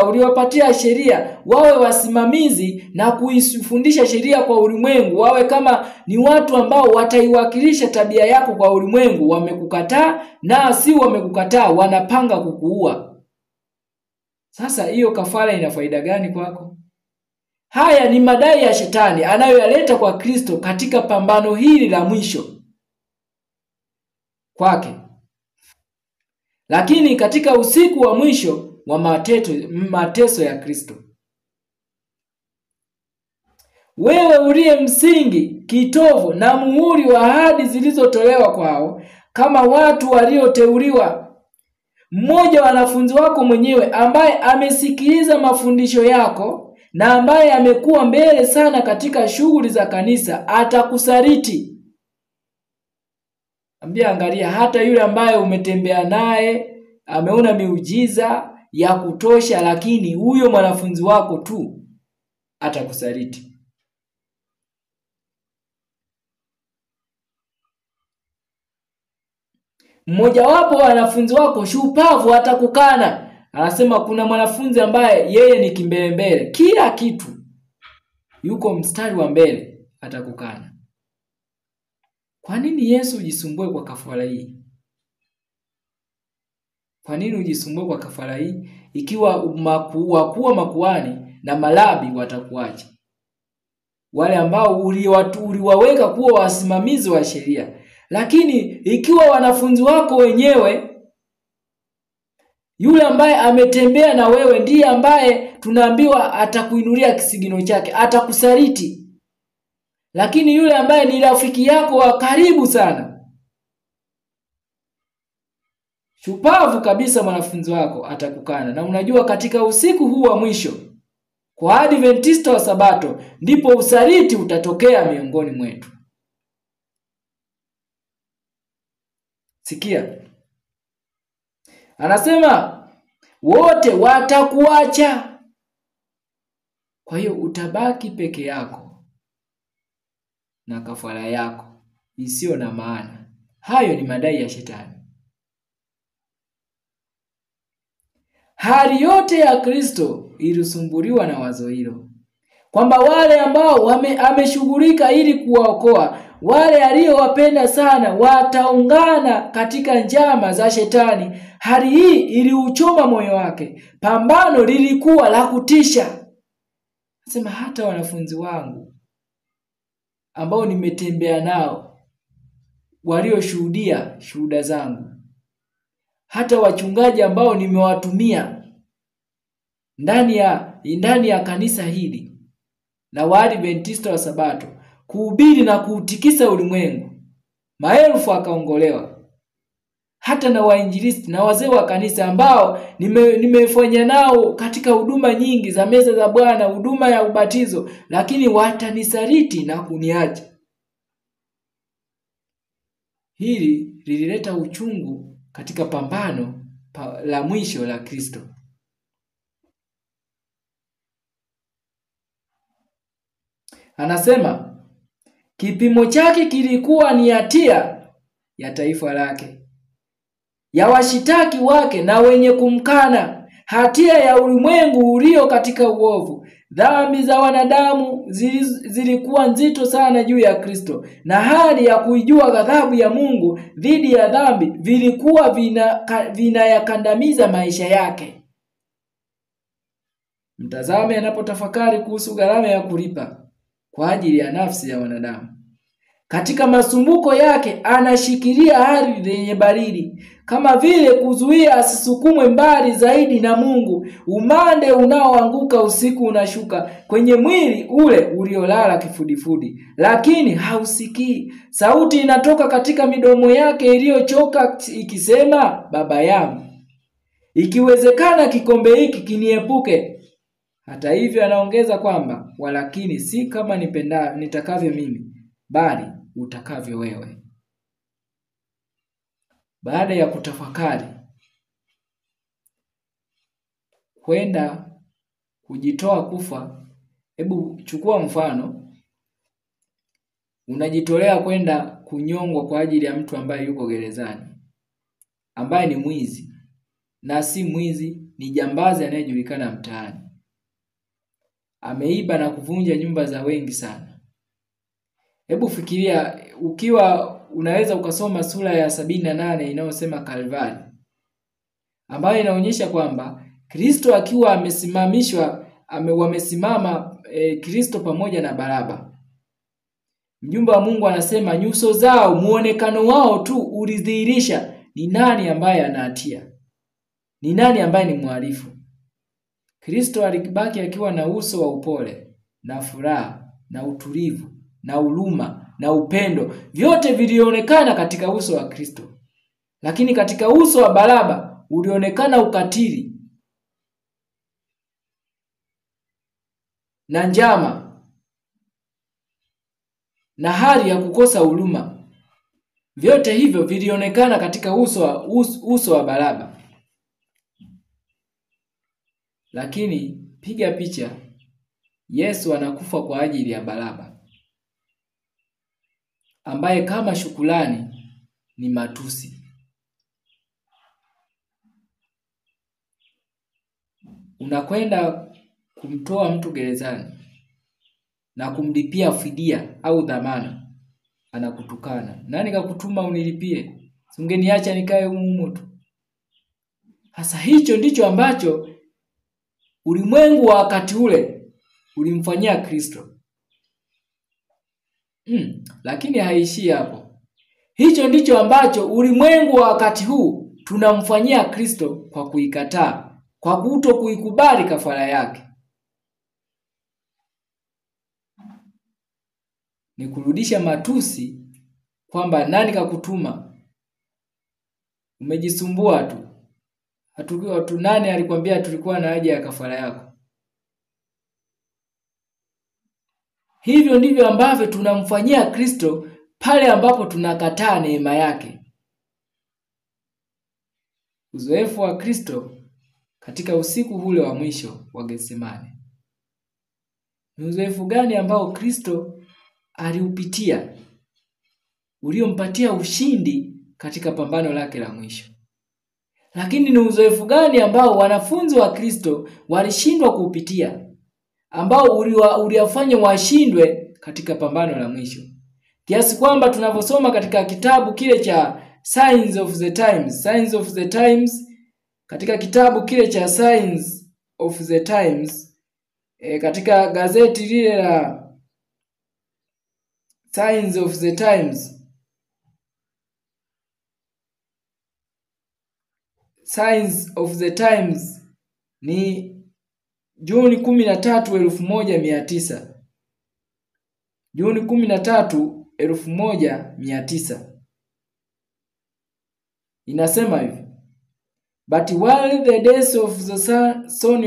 uliwapatia sheria wawe wasimamizi na kuifundisha sheria kwa ulimwengu, wawe kama ni watu ambao wataiwakilisha tabia yako kwa ulimwengu, wamekukataa. Na si wamekukataa, wanapanga kukuua. Sasa hiyo kafara ina faida gani kwako? Haya ni madai ya Shetani anayoyaleta kwa Kristo katika pambano hili la mwisho kwake. Lakini katika usiku wa mwisho wa mateso ya Kristo, wewe uliye msingi, kitovu na muhuri wa ahadi zilizotolewa kwao, kama watu walioteuliwa, mmoja wa wanafunzi wako mwenyewe ambaye amesikiliza mafundisho yako na ambaye amekuwa mbele sana katika shughuli za kanisa, atakusaliti. Ambia, angalia, hata yule ambaye umetembea naye ameona miujiza ya kutosha, lakini huyo mwanafunzi wako tu atakusaliti. Mmoja wapo wa wanafunzi wako shupavu atakukana. Anasema kuna mwanafunzi ambaye yeye ni kimbelembele, kila kitu yuko mstari wa mbele, atakukana. Kwa nini Yesu ujisumbue kwa kafara hii? Kwa nini ujisumbue kwa kafara hii ikiwa wakuu wa makuhani na malabi watakuacha? Wale ambao uliwaweka kuwa wasimamizi wa sheria. Lakini ikiwa wanafunzi wako wenyewe, yule ambaye ametembea na wewe ndiye ambaye tunaambiwa atakuinulia kisigino chake, atakusaliti. Lakini yule ambaye ni rafiki yako wa karibu sana, shupavu kabisa, mwanafunzi wako atakukana. Na unajua katika usiku huu wa mwisho kwa Adventista wa Sabato ndipo usaliti utatokea miongoni mwetu. Sikia. Anasema wote watakuacha. Kwa hiyo utabaki peke yako na kafara yako isiyo na maana. Hayo ni madai ya Shetani. Hali yote ya Kristo ilisumbuliwa na wazo hilo, kwamba wale ambao ameshughulika ili kuwaokoa, wale aliyowapenda sana, wataungana katika njama za Shetani. Hali hii iliuchoma moyo wake. Pambano lilikuwa la kutisha. Nasema hata wanafunzi wangu ambao nimetembea nao, walioshuhudia shuhuda zangu, hata wachungaji ambao nimewatumia ndani ya kanisa hili la Waadventista wa Sabato kuhubiri na kuutikisa ulimwengu, maelfu akaongolewa. Hata na wainjilisti na wazee wa kanisa ambao nimefanya nao katika huduma nyingi za meza za Bwana, huduma ya ubatizo, lakini watanisaliti na kuniacha. Hili lilileta uchungu katika pambano la mwisho la Kristo. Anasema kipimo chake kilikuwa ni hatia ya taifa lake, ya washitaki wake na wenye kumkana, hatia ya ulimwengu ulio katika uovu. Dhambi za wanadamu zilikuwa nzito sana juu ya Kristo, na hali ya kuijua ghadhabu ya Mungu dhidi ya dhambi vilikuwa vinayakandamiza maisha yake. Mtazame anapotafakari kuhusu gharama ya kulipa kwa ajili ya nafsi ya wanadamu. Katika masumbuko yake anashikilia ardhi yenye baridi, kama vile kuzuia asisukumwe mbali zaidi na Mungu. Umande unaoanguka usiku unashuka kwenye mwili ule uliolala kifudifudi, lakini hausikii. Sauti inatoka katika midomo yake iliyochoka ikisema, Baba yangu, ikiwezekana kikombe hiki kiniepuke. Hata hivyo anaongeza kwamba walakini si kama nitakavyo mimi, bali utakavyo wewe. Baada ya kutafakari kwenda kujitoa kufa, hebu chukua mfano, unajitolea kwenda kunyongwa kwa ajili ya mtu ambaye yuko gerezani, ambaye ni mwizi, na si mwizi, ni jambazi anayejulikana mtaani. Ameiba na kuvunja nyumba za wengi sana. Hebu fikiria, ukiwa unaweza ukasoma sura ya 78 inayosema Kalvari, ambayo inaonyesha kwamba Kristo akiwa wamesimama Kristo pamoja na Baraba. Mjumbe wa Mungu anasema nyuso zao, muonekano wao tu ulidhihirisha ni nani ambaye ana hatia, ni nani ambaye ni mhalifu. Kristo alibaki akiwa na uso wa upole na furaha na utulivu na huruma na upendo. Vyote vilionekana katika uso wa Kristo. Lakini katika uso wa Baraba ulionekana ukatili na njama na hali ya kukosa huruma. Vyote hivyo vilionekana katika uso wa Baraba. Lakini piga picha, Yesu anakufa kwa ajili ya Baraba, ambaye kama shukrani ni matusi. Unakwenda kumtoa mtu gerezani na kumlipia fidia au dhamana, anakutukana. Nani kakutuma unilipie? Ungeniacha nikae humu tu. Hasa hicho ndicho ambacho ulimwengu wa wakati ule ulimfanyia Kristo. Lakini haishii hapo. Hicho ndicho ambacho ulimwengu wa wakati huu tunamfanyia Kristo kwa kuikataa, kwa kuto kuikubali kafara yake. Ni kurudisha matusi kwamba nani kakutuma? Umejisumbua tu. Hatukiwa nani alikwambia tulikuwa na haja ya kafara yako? Hivyo ndivyo ambavyo tunamfanyia Kristo pale ambapo tunakataa neema yake. Uzoefu wa Kristo katika usiku ule wa mwisho wa Getsemani. Ni uzoefu gani ambao Kristo aliupitia, uliompatia ushindi katika pambano lake la mwisho? Lakini ni uzoefu gani ambao wanafunzi wa Kristo walishindwa kuupitia, ambao uliwafanya washindwe katika pambano la mwisho? Kiasi kwamba tunavyosoma katika kitabu kile cha Signs of the Times, katika kitabu kile cha Signs of the Times, katika gazeti lile la Signs of the Times, Signs of the Times ni Juni 13, 1900. Juni 13, 1900. Inasema hivi: But while the death of the Son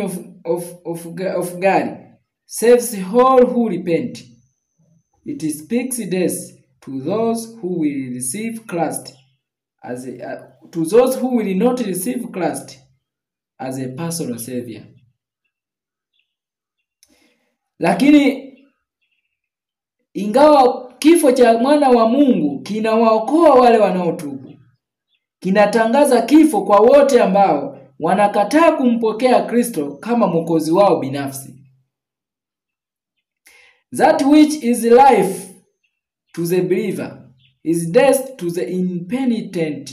of God saves all who repent, it speaks death to those who will receive Christ to those who will not receive Christ as a personal savior. Lakini ingawa kifo cha mwana wa Mungu kinawaokoa wale wanaotubu, kinatangaza kifo kwa wote ambao wanakataa kumpokea Kristo kama mwokozi wao binafsi. That which is life to the believer is death to the impenitent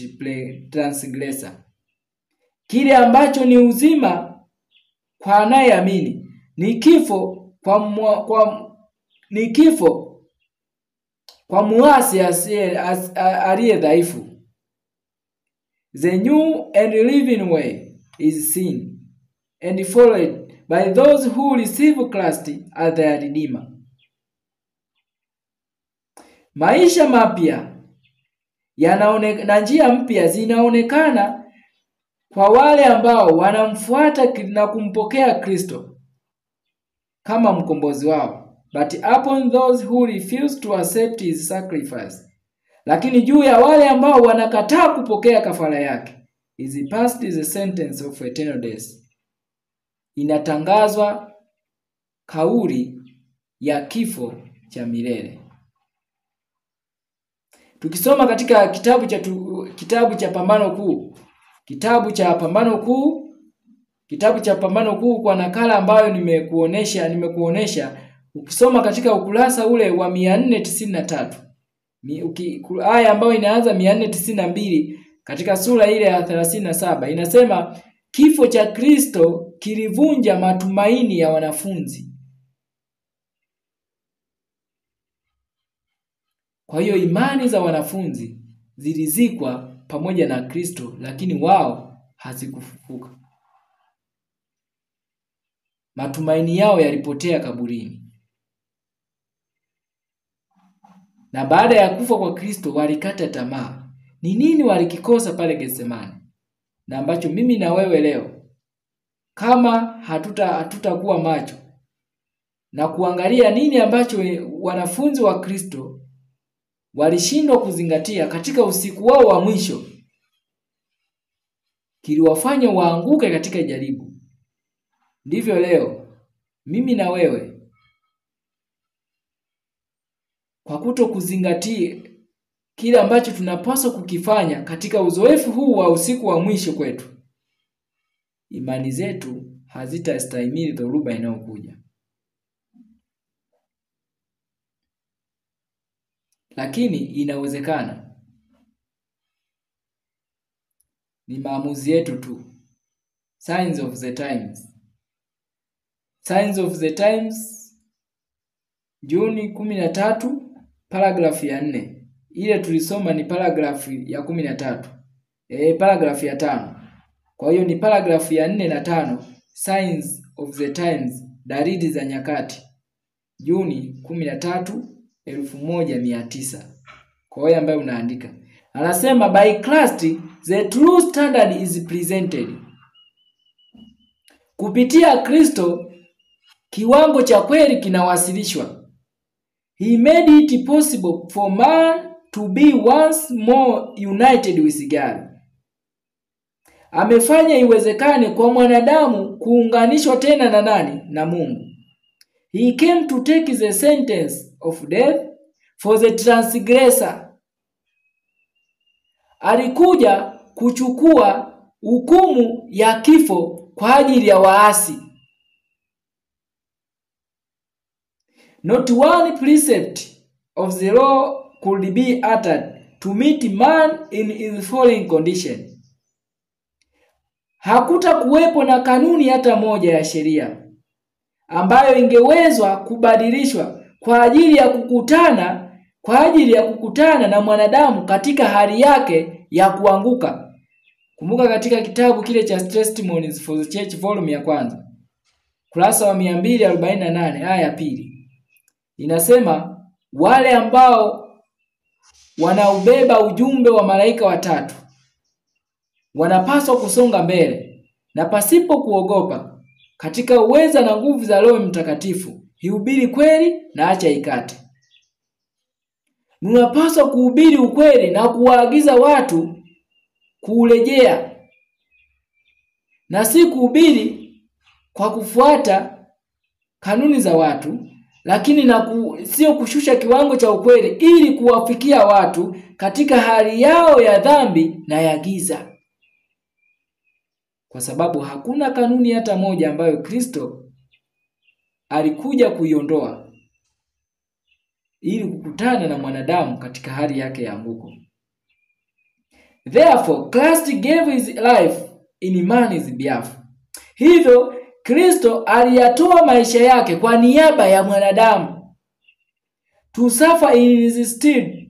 transgressor. Kile ambacho ni uzima kwa anayeamini ni kifo kwa muasi aliye dhaifu. The new and living way is seen and followed by those who receive Christ as their Redeemer. Maisha mapya na njia mpya zinaonekana kwa wale ambao wanamfuata na kumpokea Kristo kama mkombozi wao. But upon those who refuse to accept his sacrifice, lakini juu ya wale ambao wanakataa kupokea kafara yake, is passed the sentence of eternal death. Inatangazwa kauli ya kifo cha milele. Tukisoma katika kitabu cha Pambano Kuu kwa nakala ambayo nimekuonesha, ukisoma katika ukurasa ule wa 493, aya ambayo inaanza 492 katika sura ile ya 37, inasema kifo cha Kristo kilivunja matumaini ya wanafunzi. Kwa hiyo imani za wanafunzi zilizikwa pamoja na Kristo, lakini wao hazikufufuka. Matumaini yao yalipotea kaburini. Na baada ya kufa kwa Kristo walikata tamaa. Ni nini walikikosa pale Getsemani? Na ambacho mimi na wewe leo, kama hatutakuwa macho na kuangalia nini ambacho wanafunzi wa Kristo walishindwa kuzingatia katika usiku wao wa mwisho, kiliwafanya waanguke katika jaribu, ndivyo leo mimi na wewe, kwa kuto kuzingatia kile ambacho tunapaswa kukifanya katika uzoefu huu wa usiku wa mwisho kwetu, imani zetu hazitastahimili dhoruba inayokuja. Lakini inawezekana. Ni maamuzi yetu tu. Signs of the Times. Signs of the Times, Juni 13, paragrafu ya 4. Ile tulisoma ni paragrafu ya 13. Paragrafu ya 5. Kwa hiyo ni paragrafu ya 4 na 5. Signs of the Times, dalili za nyakati. Juni 13, 1900. Kwa hiyo ambaye unaandika, anasema by Christ the true standard is presented. Kupitia Kristo kiwango cha kweli kinawasilishwa. He made it possible for man to be once more united with God. Amefanya iwezekane kwa mwanadamu kuunganishwa tena na nani? Na Mungu. He came to take the sentence of death for the transgressor. Alikuja kuchukua hukumu ya kifo kwa ajili ya waasi. Not one precept of the law could be uttered to meet man in his fallen condition. Hakuta kuwepo na kanuni hata moja ya sheria ambayo ingewezwa kubadilishwa kwa ajili ya kukutana na mwanadamu katika hali yake ya kuanguka. Kumbuka katika kitabu kile cha Testimonies for the Church volume ya 1, kurasa wa 248 aya ya 2. Inasema wale ambao wanaubeba ujumbe wa malaika watatu wanapaswa kusonga mbele na pasipo kuogopa katika uweza na nguvu za Roho Mtakatifu. Hubiri kweli na acha ikate. Mnapaswa kuhubiri ukweli na kuwaagiza watu kuurejea, na si kuhubiri kwa kufuata kanuni za watu, lakini sio kushusha kiwango cha ukweli ili kuwafikia watu katika hali yao ya dhambi na ya giza. Kwa sababu hakuna kanuni hata moja ambayo Kristo alikuja kuiondoa ili kukutana na mwanadamu katika hali yake ya anguko. Therefore, Christ gave his life in man's behalf. Hivyo Kristo aliyatoa maisha yake kwa niaba ya mwanadamu. To suffer instead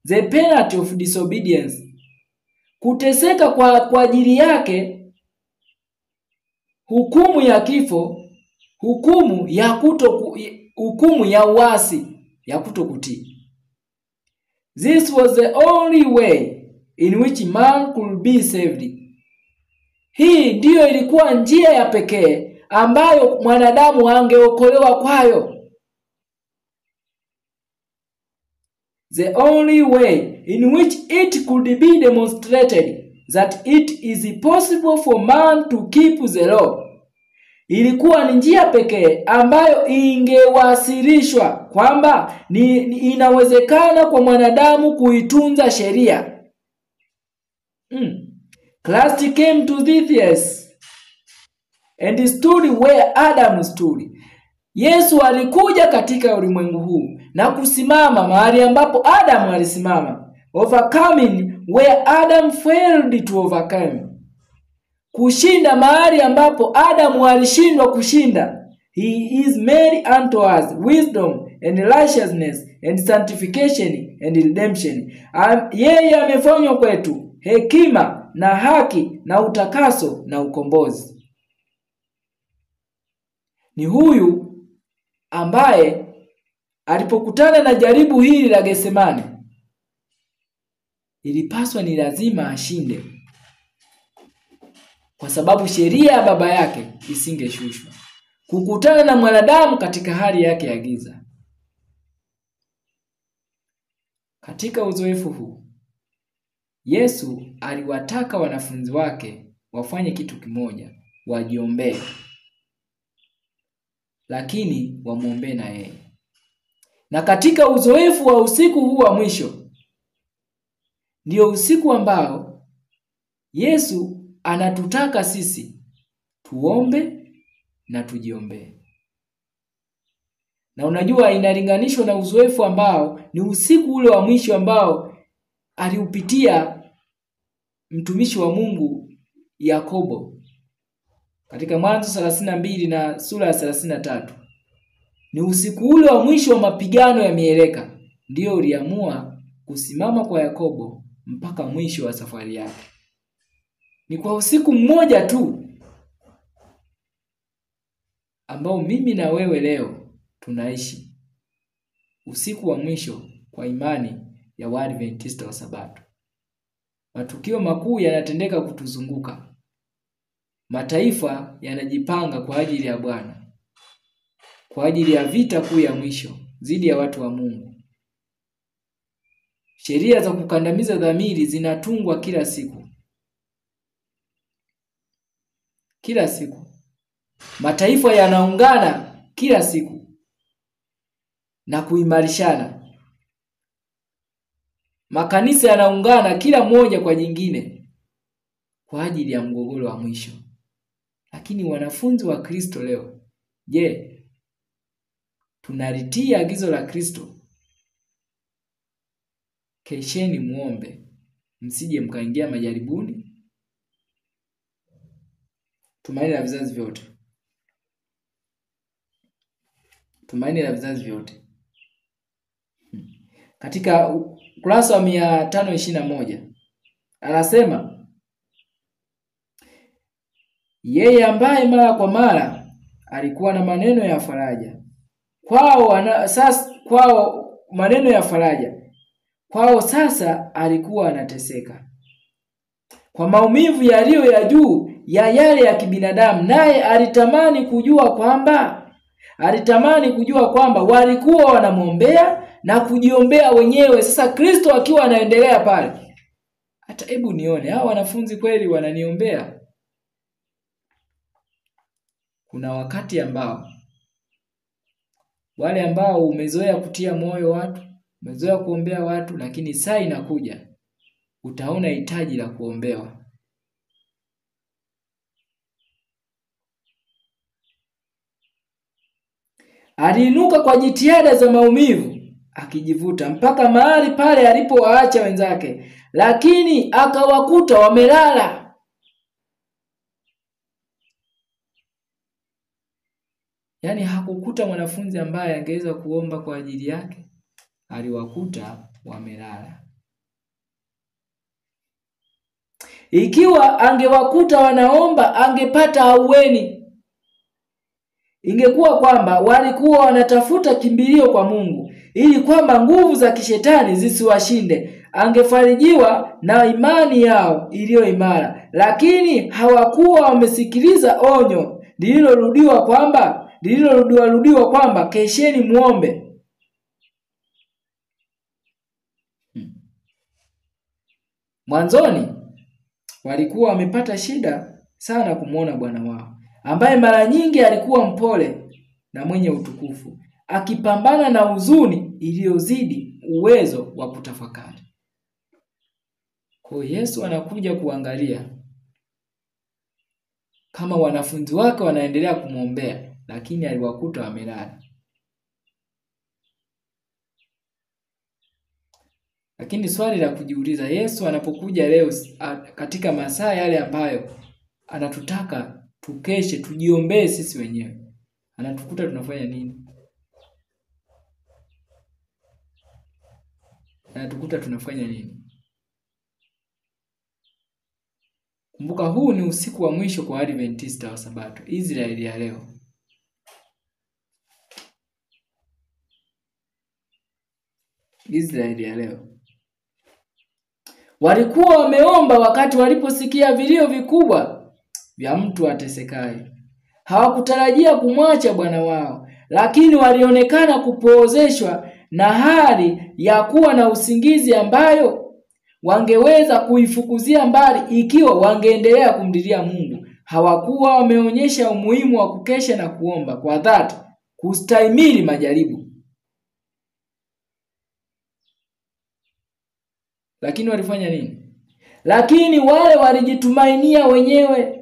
the penalty of disobedience. Kuteseka kwa ajili yake hukumu ya kifo, hukumu ya uasi, ya kutokutii. This was the only way in which man could be saved. Hii ndiyo ilikuwa njia ya pekee ambayo mwanadamu angeokolewa kwayo. The only way in which it could be demonstrated that it is possible for man to keep the law. Ilikuwa ni njia pekee ambayo ingewasilishwa kwamba inawezekana kwa mwanadamu kuitunza sheria. Christ came to this earth and stood where Adam stood. Yesu alikuja katika ulimwengu huu na kusimama mahali ambapo Adam alisimama. Overcoming where Adam failed to overcome. Kushinda mahali ambapo Adam alishindwa kushinda. He is made unto us wisdom and righteousness and sanctification and redemption. Yeye amefanywa kwetu hekima na haki na utakaso na ukombozi. Ni huyu ambaye alipokutana na jaribu hili la Getsemani, ilipaswa ni lazima ashinde, kwa sababu sheria ya baba yake isingeshushwa. Kukutana na mwanadamu katika hali yake ya giza. Katika uzoefu huu, Yesu aliwataka wanafunzi wake wafanye kitu kimoja, wajiombee, lakini wamuombe na yeye. Na katika uzoefu wa usiku huu wa mwisho, ndio usiku ambao Yesu anatutaka sisi tuombe na tujiombee. Na unajua inalinganishwa na uzoefu ambao ni usiku ule wa mwisho ambao aliupitia mtumishi wa Mungu Yakobo katika Mwanzo 32 na sura ya 33. Ni usiku ule wa mwisho wa mapigano ya mieleka ndio uliamua kusimama kwa Yakobo mpaka mwisho wa safari yake. Ni kwa usiku mmoja tu ambao mimi na wewe leo tunaishi. Usiku wa mwisho kwa imani ya Waadventista wa Sabato. Matukio makuu yanatendeka kutuzunguka. Mataifa yanajipanga kwa ajili ya Bwana, kwa ajili ya vita kuu ya mwisho dhidi ya watu wa Mungu. Sheria za kukandamiza dhamiri zinatungwa kila siku. Kila siku. Mataifa yanaungana kila siku na kuimarishana. Makanisa yanaungana kila moja kwa jingine kwa ajili ya mgogoro wa mwisho. Lakini wanafunzi wa Kristo leo, je, tunalitii agizo la Kristo? Kesheni muombe, msije mkaingia majaribuni. Tumaini la vizazi vyote. Tumaini la vizazi vyote. Katika ukurasa wa 521 anasema, yeye ambaye mara kwa mara alikuwa na maneno ya faraja kwao sasa alikuwa anateseka kwa maumivu yaliyo ya juu ya yale ya kibinadamu, naye alitamani kujua kwamba walikuwa wanamuombea na kujiombea wenyewe. Sasa Kristo akiwa anaendelea pale, hata hebu nione hao wanafunzi kweli wananiombea? Kuna wakati ambao wale ambao umezoea kutia moyo watu, umezoea kuombea watu, lakini saa inakuja utaona hitaji la kuombewa. Aliinuka kwa jitihada za maumivu, akijivuta mpaka mahali pale alipowaacha wenzake, lakini akawakuta wamelala. Yaani hakukuta mwanafunzi ambaye angeweza kuomba kwa ajili yake. aliwakuta wamelala. Ikiwa angewakuta wanaomba, angepata aueni. Ingekuwa kwamba walikuwa wanatafuta kimbilio kwa Mungu ili kwamba nguvu za kishetani zisiwashinde. Angefarijiwa na imani yao iliyo imara, lakini hawakuwa wamesikiliza onyo lililorudiwa kwamba kesheni muombe. Mwanzoni walikuwa wamepata shida sana kumuona Bwana wao, ambaye mara nyingi alikuwa mpole na mwenye utukufu, akipambana na huzuni iliyozidi uwezo wa kutafakari. Kwa Yesu anakuja kuangalia kama wanafunzi wake wanaendelea kumwombea, lakini aliwakuta wamelala. Lakini swali la kujiuliza, Yesu anapokuja leo katika masaa yale ambayo anatutaka tukeshe, tujiombee sisi wenyewe, anatukuta tunafanya nini? Anatukuta tunafanya nini? Kumbuka, huu ni usiku wa mwisho kwa Adventista wa Sabato, Israeli ya leo. Israeli ya leo walikuwa wameomba wakati waliposikia vilio vikubwa vya mtu atesekaye. Hawakutarajia kumwacha Bwana wao, lakini walionekana kupoozeshwa na hali ya kuwa na usingizi ambayo wangeweza kuifukuzia mbali ikiwa wangeendelea kumdilia Mungu. Hawakuwa wameonyesha umuhimu wa kukesha na kuomba kwa dhati kustahimili majaribu. Lakini walifanya nini? Lakini wale walijitumainia wenyewe.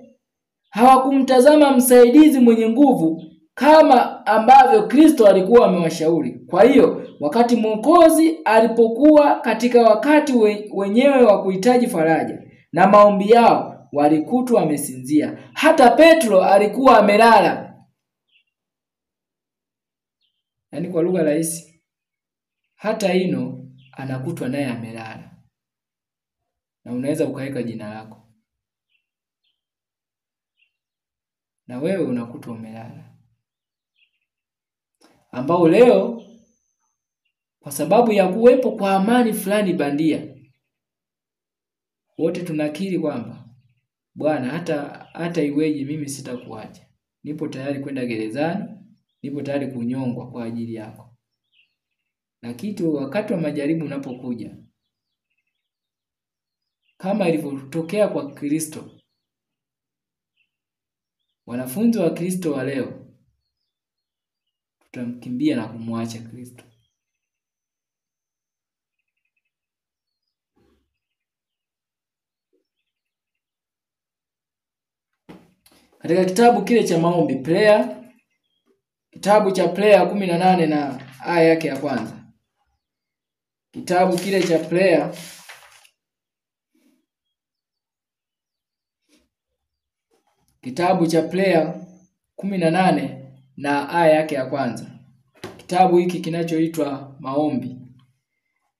Hawakumtazama msaidizi mwenye nguvu kama ambavyo Kristo alikuwa amewashauri. Kwa hiyo wakati Mwokozi alipokuwa katika wakati wenyewe wa kuhitaji faraja na maombi yao, walikutwa wamesinzia. Hata Petro alikuwa amelala. Yaani kwa lugha rahisi, hata Ino anakutwa naye amelala. Na unaweza ukaweka jina lako, na wewe unakutwa umelala, ambao leo kwa sababu ya kuwepo kwa amani fulani bandia, wote tunakiri kwamba Bwana, hata iweje mimi sitakuacha. Nipo tayari kwenda gerezani, nipo tayari kunyongwa kwa ajili yako. Na kitu wakati wa majaribu unapokuja, kama ilivyotokea kwa Kristo, wanafunzi wa Kristo wa leo tutamkimbia na kumwacha Kristo. Katika kitabu kile cha maombi prayer, kitabu cha prayer 18 na aya yake ya kwanza. Kitabu kile cha prayer Kitabu cha prayer 18 na aya yake ya kwanza. Kitabu hiki kinachoitwa maombi.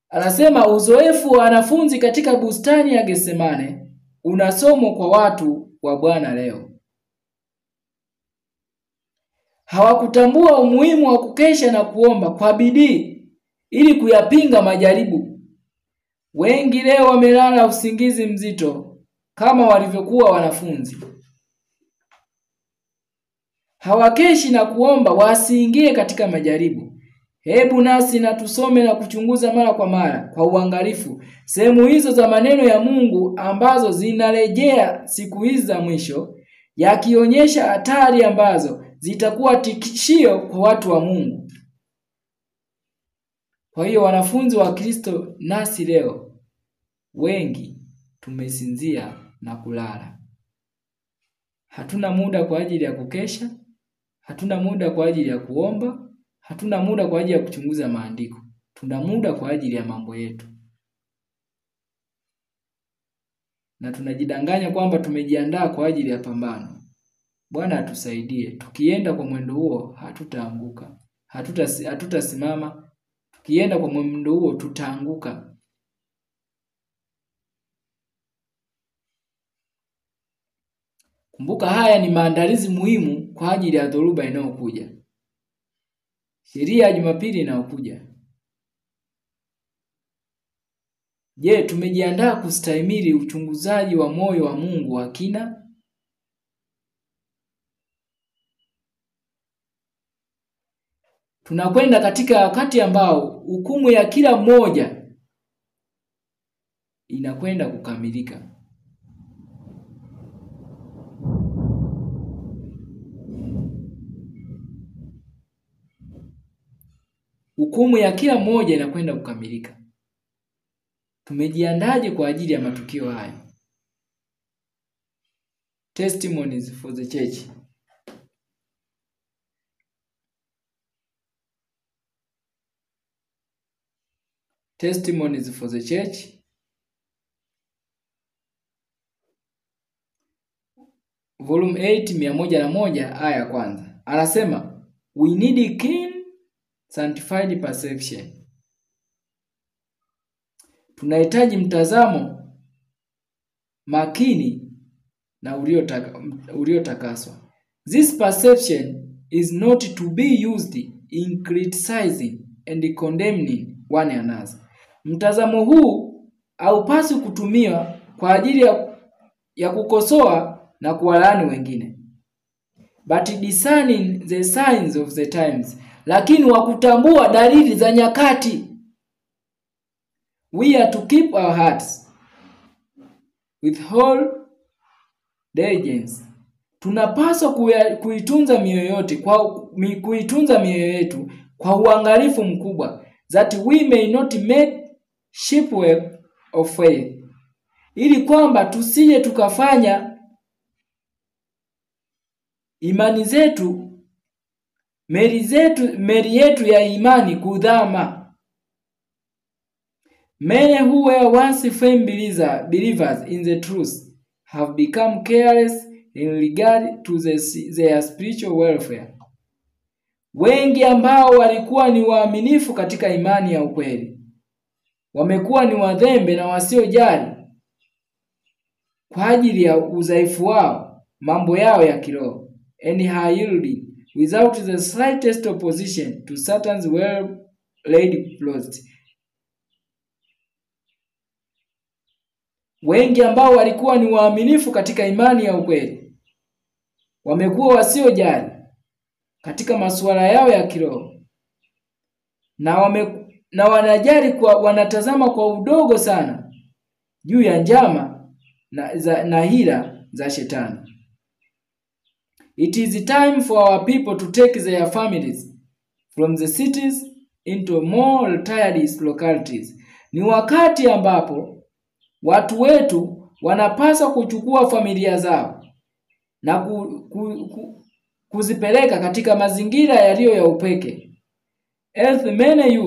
Anasema uzoefu wa wanafunzi katika bustani ya Getsemane unasomwa kwa watu wa Bwana leo. Hawakutambua umuhimu wa kukesha na kuomba kwa bidii ili kuyapinga majaribu. Wengi leo wamelala usingizi mzito kama walivyokuwa wanafunzi. Hawakeshi na kuomba wasiingie katika majaribu. Hebu nasi na tusome na kuchunguza mara kwa mara kwa uangalifu sehemu hizo za maneno ya Mungu ambazo zinarejea siku hizi za mwisho, yakionyesha hatari ambazo zitakuwa tishio kwa watu wa Mungu. Kwa hiyo wanafunzi wa Kristo, nasi leo wengi tumesinzia na kulala. Hatuna muda kwa ajili ya kukesha, hatuna muda kwa ajili ya kuomba, hatuna muda kwa ajili ya kuchunguza maandiko. Tuna muda kwa ajili ya mambo yetu. Na tunajidanganya kwamba tumejiandaa kwa ajili ya pambano. Bwana atusaidie. Tukienda kwa mwendo huo hatutaanguka. Hatutasimama, Tukienda kwa mwendo huo tutaanguka. Kumbuka haya ni maandalizi muhimu kwa ajili ya dhoruba inayokuja. Sheria ya Jumapili inayokuja. Je, tumejiandaa kustahimili uchunguzaji wa moyo wa Mungu wa kina? Tunakwenda katika wakati ambao hukumu ya kila mmoja inakwenda kukamilika. Hukumu ya kila mmoja inakwenda kukamilika. Tumejiandaje kwa ajili ya matukio haya? Testimonies for the church. Testimonies for the church. Volume 8 101 aya ya kwanza. Anasema we need a keen sanctified perception. Tunahitaji mtazamo makini na uliotakaswa. This perception is not to be used in criticizing and condemning one another. Mtazamo huu haupaswi kutumiwa kwa ajili ya kukosoa na kuwalaani wengine. But discerning the signs of the times. Lakini wakutambua dalili za nyakati. We are to keep our hearts with whole diligence. Tunapaswa kuitunza mioyo yetu kwa uangalifu mkubwa, that we may not make shipwreck of faith. Ili kwamba tusije tukafanya imani zetu, meli yetu ya imani kudhama. Many who were once firm believers in the truth have become careless in regard to their spiritual welfare. Wengi ambao walikuwa ni waaminifu katika imani ya ukweli wamekuwa ni wadhembe na wasiojali kwa ajili ya udhaifu wao, mambo yao ya kiroho, and are yielding without the slightest opposition to Satan's well-laid plots. Wengi ambao walikuwa ni waaminifu katika imani ya ukweli wamekuwa wasiojali katika masuala yao ya kiroho, na wanatazama kwa udogo sana juu ya njama na hila za shetani. It is time for our people to take their families from the cities into more retired localities. Ni wakati ambapo watu wetu wanapaswa kuchukua familia zao na kuzipeleka katika mazingira yaliyo ya upeke. Else many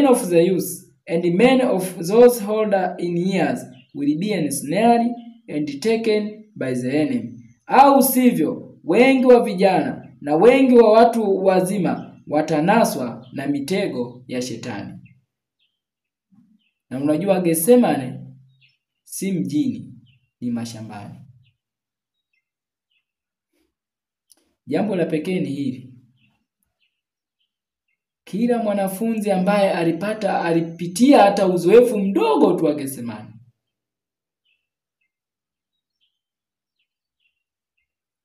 of the youth and many of those older in years will be ensnared and taken by the enemy. Au sivyo, wengi wa vijana na wengi wa watu wazima watanaswa na mitego ya shetani. Na unajua Getsemane si mjini, ni mashambani. Jambo la pekee ni hili: kila mwanafunzi ambaye alipitia hata uzoefu mdogo tu wa Getsemane,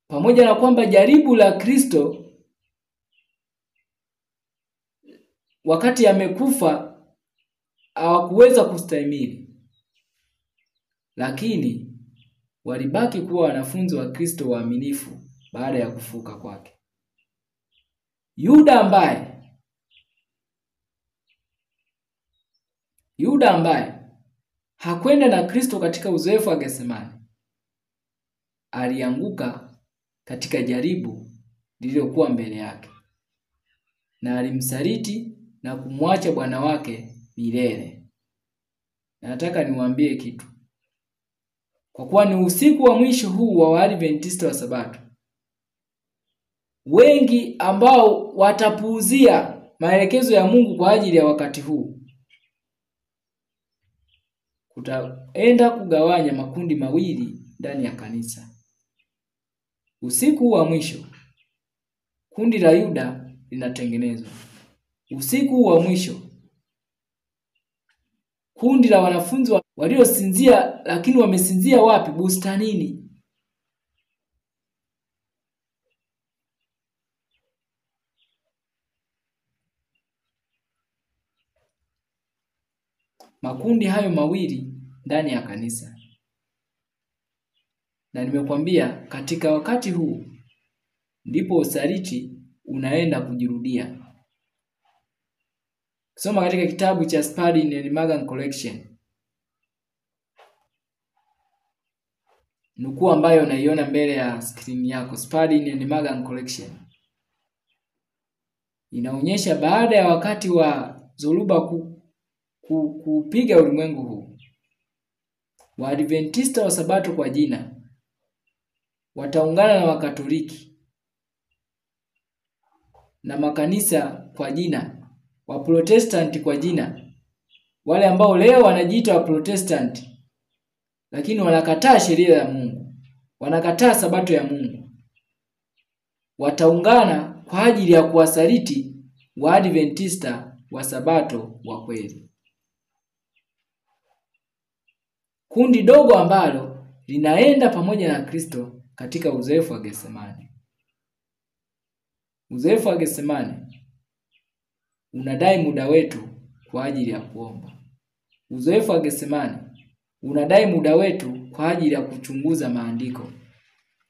pamoja na kwamba jaribu la Kristo wakati amekufa hawakuweza kustahimili, lakini walibaki kuwa wanafunzi wa Kristo waaminifu baada ya kufuka kwake. Yuda ambaye hakwenda na Kristo katika uzoefu wa Getsemane alianguka katika jaribu lililokuwa mbele yake, na alimsaliti na kumwacha Bwana wake milele. Na nataka niwaambie kitu. Kwa kuwa ni usiku wa mwisho huu wa Waadventista wa Sabato, wengi ambao watapuuzia maelekezo ya Mungu kwa ajili ya wakati huu, kutaenda kugawanya makundi mawili ndani ya kanisa. Usiku wa mwisho kundi la Yuda linatengenezwa. Usiku wa mwisho kundi la wanafunzi waliosinzia, lakini wamesinzia wapi? Bustanini. Makundi hayo mawili ndani ya kanisa. Na nimekwambia katika wakati huu ndipo usaliti unaenda kujirudia. Soma katika kitabu cha Spalding and Magan Collection, nukuu ambayo unaiona mbele ya screen yako. Spalding and Magan Collection inaonyesha baada ya wakati wa Zoruba kupiga ulimwengu huu, Waadventista wa Sabato kwa jina wataungana na Wakatoliki na makanisa kwa jina, wa Protestant kwa jina, wale ambao leo wanajiita wa Protestant lakini wanakataa sheria ya Mungu, wanakataa Sabato ya Mungu, wataungana kwa ajili ya kuwasaliti Waadventista wa Sabato wa kweli. Kundi dogo ambalo linaenda pamoja na Kristo katika uzoefu wa Getsemani. Uzoefu wa Getsemani unadai muda wetu kwa ajili ya kuomba. Uzoefu wa Getsemani unadai muda wetu kwa ajili ya kuchunguza maandiko.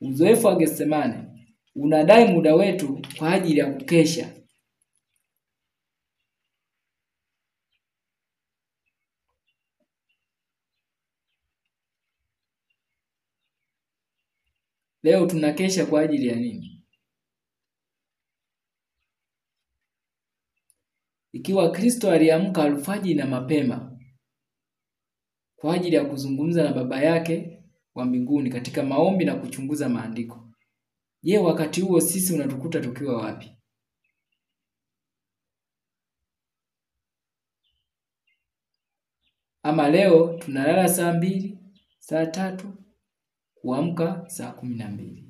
Uzoefu wa Getsemani unadai muda wetu kwa ajili ya kukesha. Leo tunakesha kwa ajili ya nini? Ikiwa Kristo aliamka alfajiri na mapema kwa ajili ya kuzungumza na Baba yake wa mbinguni katika maombi na kuchunguza maandiko, je, wakati huo sisi unatukuta tukiwa wapi? Ama leo tunalala saa 2, saa 3, kuamka saa 12.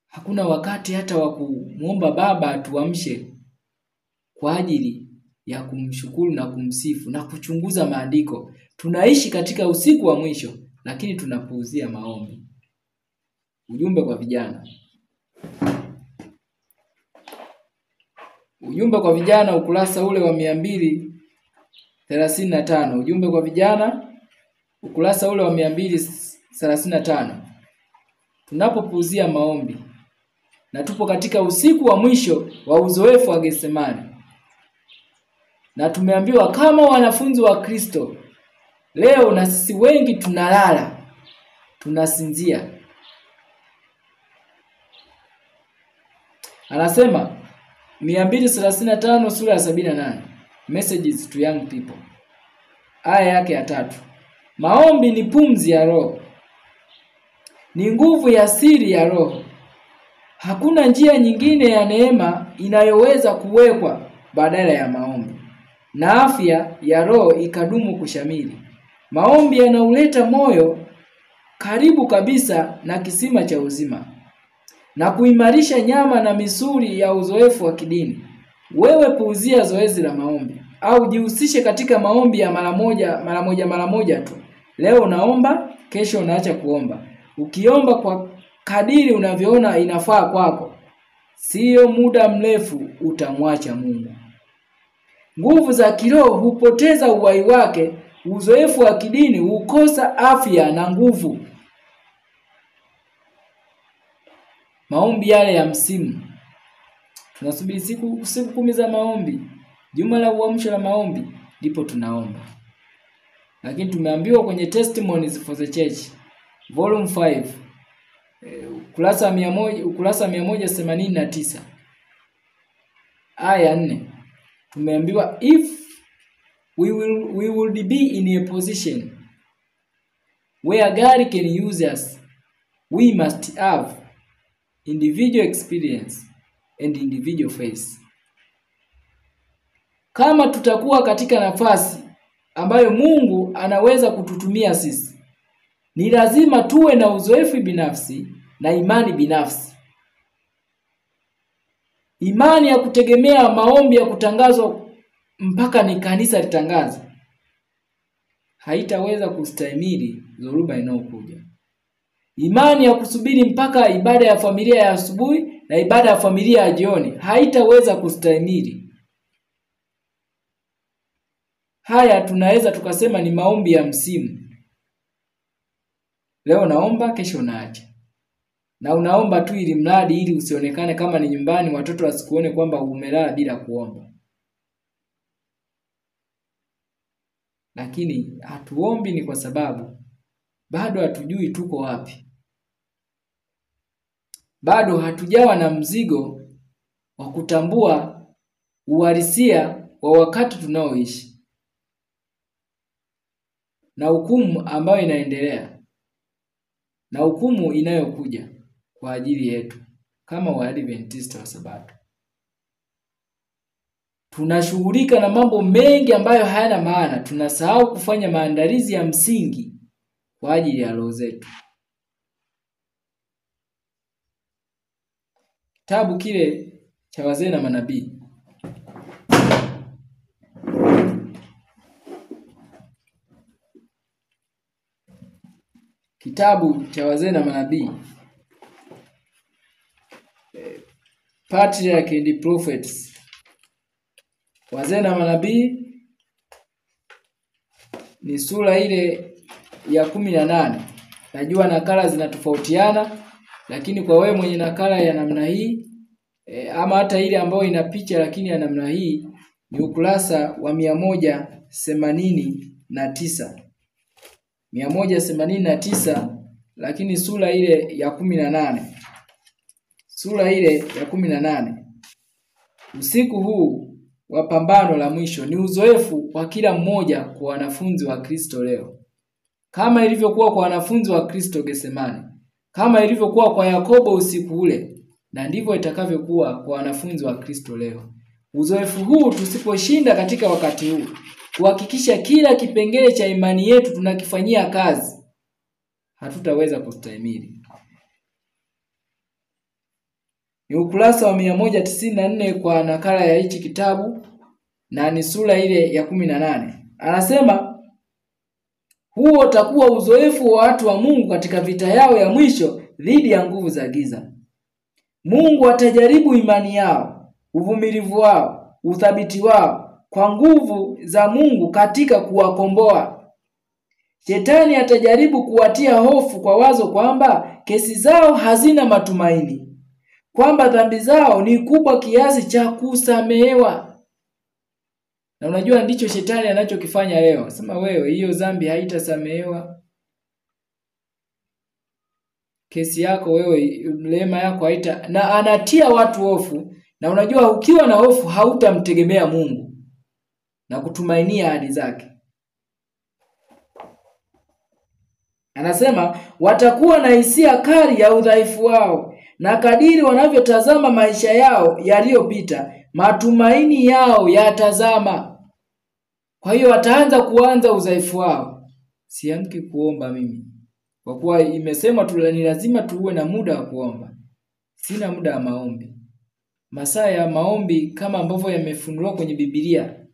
Hakuna wakati hata wa kumuomba Baba atuamshe kwa ajili ya kumshukuru na kumsifu na kuchunguza maandiko. Tunaishi katika usiku wa mwisho lakini tunapuuzia maombi. Ujumbe kwa vijana. Ujumbe kwa vijana, ukurasa ule wa 235. Ujumbe kwa vijana, ukurasa ule wa 235. Tunapopuuzia maombi na tupo katika usiku wa mwisho wa uzoefu wa Getsemani, na tumeambiwa kama wanafunzi wa Kristo leo, na sisi wengi tunalala, tunasinzia. Anasema 235 sura ya 78, Messages to Young People, aya yake ya 3. Maombi ni pumzi ya Roho, ni nguvu ya siri ya Roho. Hakuna njia nyingine ya neema inayoweza kuwekwa badala ya maombi, na afya ya Roho ikadumu kushamili. Maombi yanauleta moyo karibu kabisa na kisima cha uzima na kuimarisha nyama na misuli ya uzoefu wa kidini. Wewe puuzia zoezi la maombi au jihusishe katika maombi ya mara moja tu. Leo unaomba, kesho unaacha kuomba. Ukiomba kwa kadiri unavyoona inafaa kwako, sio muda mrefu utamwacha Mungu. Nguvu za kiroho hupoteza uhai wake, uzoefu wa kidini hukosa afya na nguvu. Maombi yale ya msimu. Tunasubiri siku 10 za maombi, juma la uamsho la maombi, ndipo tunaomba. Lakini tumeambiwa kwenye Testimonies for the Church volume 5 ukurasa 189 aya 4, tumeambiwa if we will be in a position where God can use us, we must have individual experience and individual faith. Kama tutakuwa katika nafasi ambayo Mungu anaweza kututumia sisi, ni lazima tuwe na uzoefu binafsi na imani binafsi. Imani ya kutegemea maombi ya kutangazwa mpaka ni kanisa litangaze haitaweza kustahimili dhoruba inayokuja. Imani ya kusubiri mpaka ibada ya familia ya asubuhi na ibada ya familia ya jioni haitaweza kustahimili. Haya tunaweza tukasema ni maombi ya msimu. Leo naomba, kesho naacha. Na unaomba tu ili mradi ili usionekane kama ni nyumbani, watoto wasikuone kwamba umelala bila kuomba. Lakini hatuombi ni kwa sababu bado hatujui tuko wapi. Bado hatujawa na mzigo wa kutambua uhalisia wa wakati tunaoishi na hukumu ambayo inaendelea na hukumu inayokuja kwa ajili yetu kama Waadventista wa Sabato. Tunashughulika na mambo mengi ambayo hayana maana, tunasahau kufanya maandalizi ya msingi kwa ajili ya roho zetu. Kitabu kile cha Wazee na Manabii. Kitabu cha Wazee na Manabii. Patriarchs and Prophets. Wazee na Manabii ni sura ile ya 18. Najua nakala zinatofautiana, lakini kwa wewe mwenye nakala ya namna hii ama hata ile ambayo ina picha lakini ya namna hii, ni ukurasa wa 189. 189, lakini sura ile ya 18. Sura ile ya 18. Usiku huu wa pambano la mwisho ni uzoefu wa kila mmoja kwa wanafunzi wa Kristo leo. Kama ilivyokuwa kwa wanafunzi wa Kristo Getsemani, kama ilivyokuwa kwa Yakobo usiku ule, na ndivyo itakavyokuwa kwa wanafunzi wa Kristo leo. Uzoefu huu tusiposhinda katika wakati huu, kuhakikisha kila kipengele cha imani yetu tunakifanyia kazi, hatutaweza kustahimili. Ni ukurasa wa 194 kwa nakala ya hichi kitabu, na ni sura ile ya 18. Anasema huo utakuwa uzoefu wa watu wa Mungu katika vita yao ya mwisho dhidi ya nguvu za giza. Mungu atajaribu imani yao, uvumilivu wao, uthabiti wao kwa nguvu za Mungu katika kuwakomboa. Shetani atajaribu kuwatia hofu kwa wazo kwamba kesi zao hazina matumaini, kwamba dhambi zao ni kubwa kiasi cha kusamehewa. Na unajua ndicho shetani anachokifanya leo. Sema wewe, hiyo dhambi haitasamehewa. Kesi yako wewe, rehema yako haita, na anatia watu hofu. Na unajua ukiwa na hofu hautamtegemea Mungu na kutumainia ahadi zake. Anasema watakuwa na hisia kali ya udhaifu wao, na kadiri wanavyotazama maisha yao yaliyopita, matumaini yao yatazama. Kwa hiyo wataanza udhaifu wao. Siamki kuomba mimi, kwa kuwa imesema ni lazima tuwe na muda wa kuomba. Sina muda wa maombi. Masaa ya maombi kama ambavyo yamefunuliwa kwenye Biblia.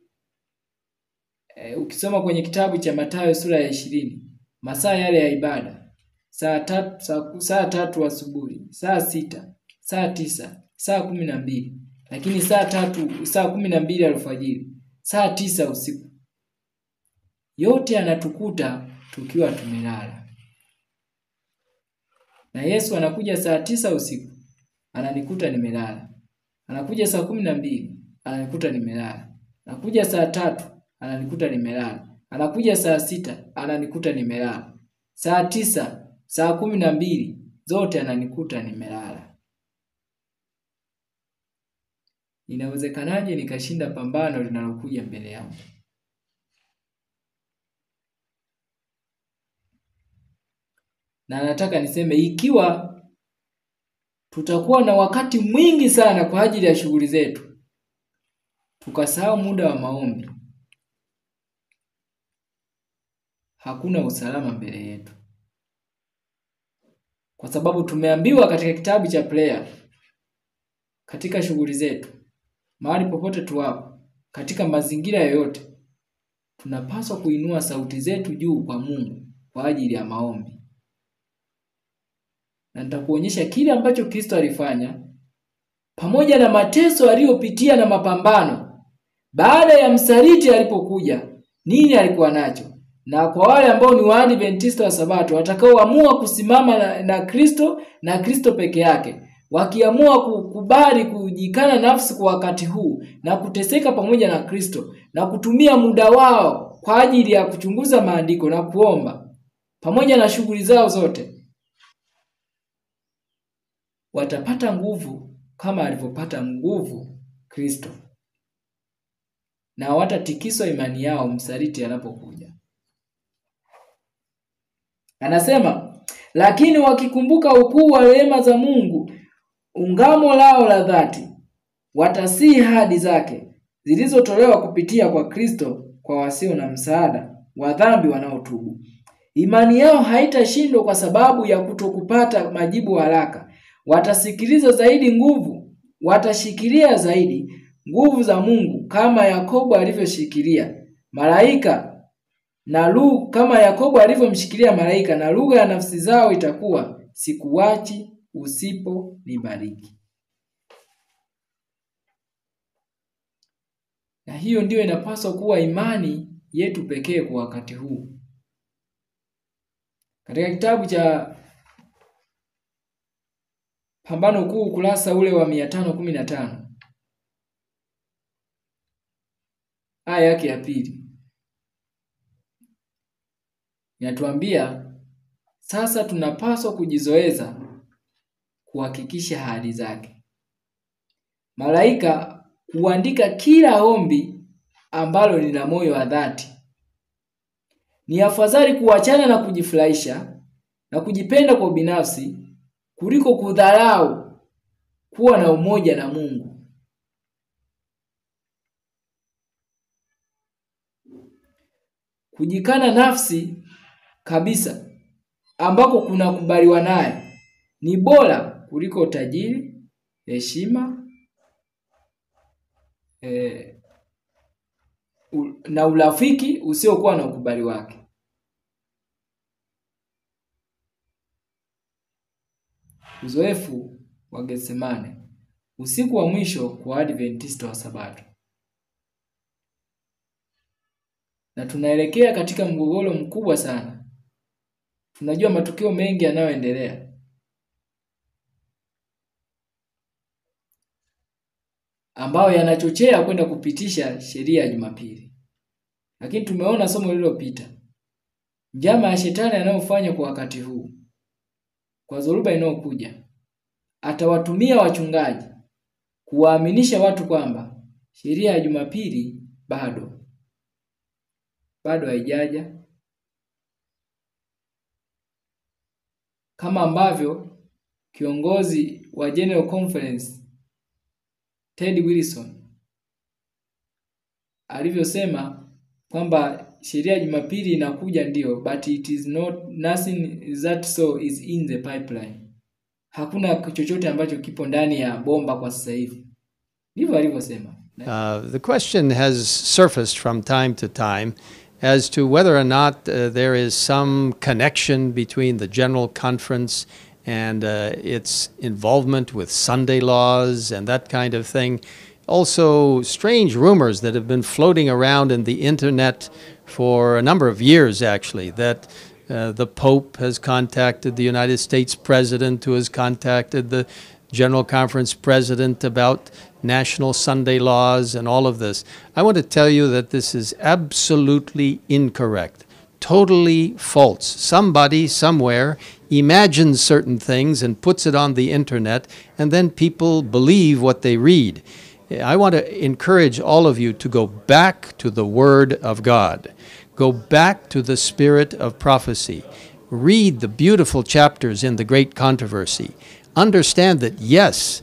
Ukisoma kwenye kitabu cha Mathayo sura ya 20, masaa yale ya ibada, saa 3 asubuhi, saa 6, saa 9, saa 12, lakini saa 12 alfajiri, saa 9 usiku. Yote anatukuta tukiwa tumelala. Na Yesu anakuja saa 9 usiku, ananikuta nimelala. Anakuja saa 12, ananikuta nimelala. Anakuja saa 3, ananikuta nimelala. Anakuja saa 6, ananikuta nimelala. Saa 9, saa 12, zote ananikuta nimelala. Inawezekanaje nikashinda pambano linalokuja mbele yangu? Na nataka niseme, ikiwa tutakuwa na wakati mwingi sana kwa ajili ya shughuli zetu, tukasahau muda wa maombi. Hakuna usalama mbele yetu, kwa sababu tumeambiwa katika kitabu cha Prayer, katika shughuli zetu, mahali popote tuwapo, katika mazingira yoyote, tunapaswa kuinua sauti zetu juu kwa Mungu kwa ajili ya maombi. Na nitakuonyesha kile ambacho Kristo alifanya pamoja na mateso aliyopitia na mapambano baada ya msaliti alipokuja, nini alikuwa nacho. Na kwa wale ambao ni Waadventista wa Sabato watakaoamua kusimama na Kristo na Kristo peke yake, wakiamua kukubali kujikana nafsi kwa wakati huu na kuteseka pamoja na Kristo na kutumia muda wao kwa ajili ya kuchunguza maandiko na kuomba pamoja na shughuli zao zote, watapata nguvu kama alivyopata nguvu Kristo, na hawatatikiswa imani yao msaliti anapokuja. Anasema, lakini wakikumbuka ukuu wa rehema za Mungu, ungamo lao la dhati, watasii ahadi zake zilizotolewa kupitia kwa Kristo kwa wasio na msaada wa dhambi wanaotubu. Imani yao haitashindwa kwa sababu ya kutokupata majibu haraka. Watasikiliza zaidi nguvu, watashikilia zaidi nguvu za Mungu kama Yakobo alivyoshikilia malaika, kama Yakobo alivyomshikilia malaika, na lugha ya nafsi zao itakuwa, sikuachi usipo nibariki. Na hiyo ndio inapaswa kuwa imani yetu pekee kwa wakati huu. Katika kitabu cha Pambano Kuu, ukurasa ule wa 515, aya yake ya 2, inatuambia sasa tunapaswa kujizoeza kuhakikisha ahadi zake. Malaika huandika kila ombi ambalo lina moyo wa dhati. Ni afadhali kuachana na kujifurahisha na kujipenda kwa binafsi kuliko kudharau kuwa na umoja na Mungu. Kujikana nafsi kabisa ambako kuna kubaliwa naye ni bora kuliko utajiri, heshima na urafiki usiokuwa na ukubali wake. Uzoefu wa Getsemane, usiku wa mwisho kwa Adventista wa Sabato. Na tunaelekea katika mgogoro mkubwa sana. Tunajua matukio mengi yanayoendelea, ambayo yanachochea kwenda kupitisha sheria ya Jumapili. Lakini tumeona somo lililopita njama ya shetani anayofanya kwa wakati huu, kwa dhoruba inayokuja. Atawatumia wachungaji kuwaaminisha watu kwamba sheria ya Jumapili bado haijaja, kama ambavyo kiongozi wa General Conference Ted Wilson alivyosema kwamba sheria ya Jumapili inakuja ndio, but it is nothing that so is in the pipeline. Hakuna chochote ambacho kipo ndani ya bomba kwa sasa hivi. Ndivyo alivyosema. The question has surfaced from time to time as to whether or not there is some connection between the General Conference and its involvement with Sunday laws and that kind of thing. Also, strange rumors that have been floating around in the internet for a number of years, actually, that the Pope has contacted the United States President, who has contacted the General Conference President about national Sunday laws and all of this. I want to tell you that this is absolutely incorrect, totally false. Somebody somewhere imagines certain things and puts it on the internet, and then people believe what they read. I want to encourage all of you to go back to the Word of God. Go back to the spirit of prophecy. Read the beautiful chapters in The Great Controversy. understand that, yes,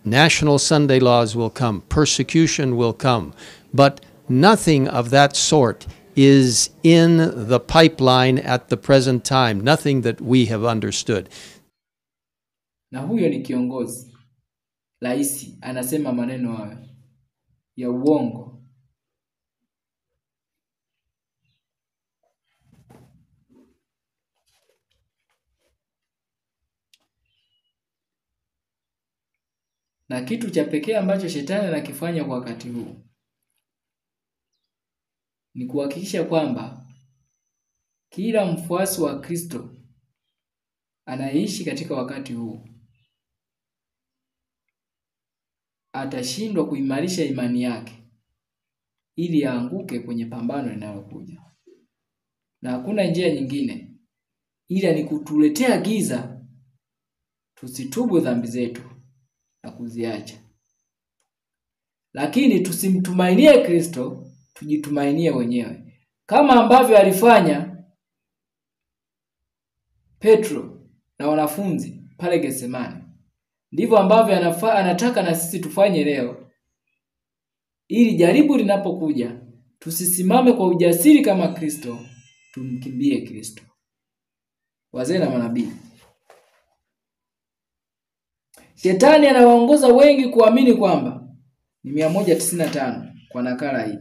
national Sunday laws will come, persecution will come, but nothing of that sort is in the pipeline at the present time, nothing that we have understood. Na huyo ni kiongozi, rais, anasema maneno hayo ya uongo. Na kitu cha pekee ambacho shetani anakifanya kwa wakati huu ni kuhakikisha kwamba kila mfuasi wa Kristo anaishi katika wakati huu atashindwa kuimarisha imani yake ili aanguke kwenye pambano linalokuja. Na hakuna njia nyingine ila ni kutuletea giza tusitubu dhambi zetu na kuziacha. Lakini tusimtumainie Kristo, tujitumainie wenyewe. Kama ambavyo alifanya Petro na wanafunzi pale Getsemani, ndivyo ambavyo anataka na sisi tufanye leo. Ili jaribu linapokuja, tusisimame kwa ujasiri kama Kristo, tumkimbie Kristo. Wazee na manabii. Shetani anawaongoza wengi kuamini kwamba ni 195 kwa nakala hii.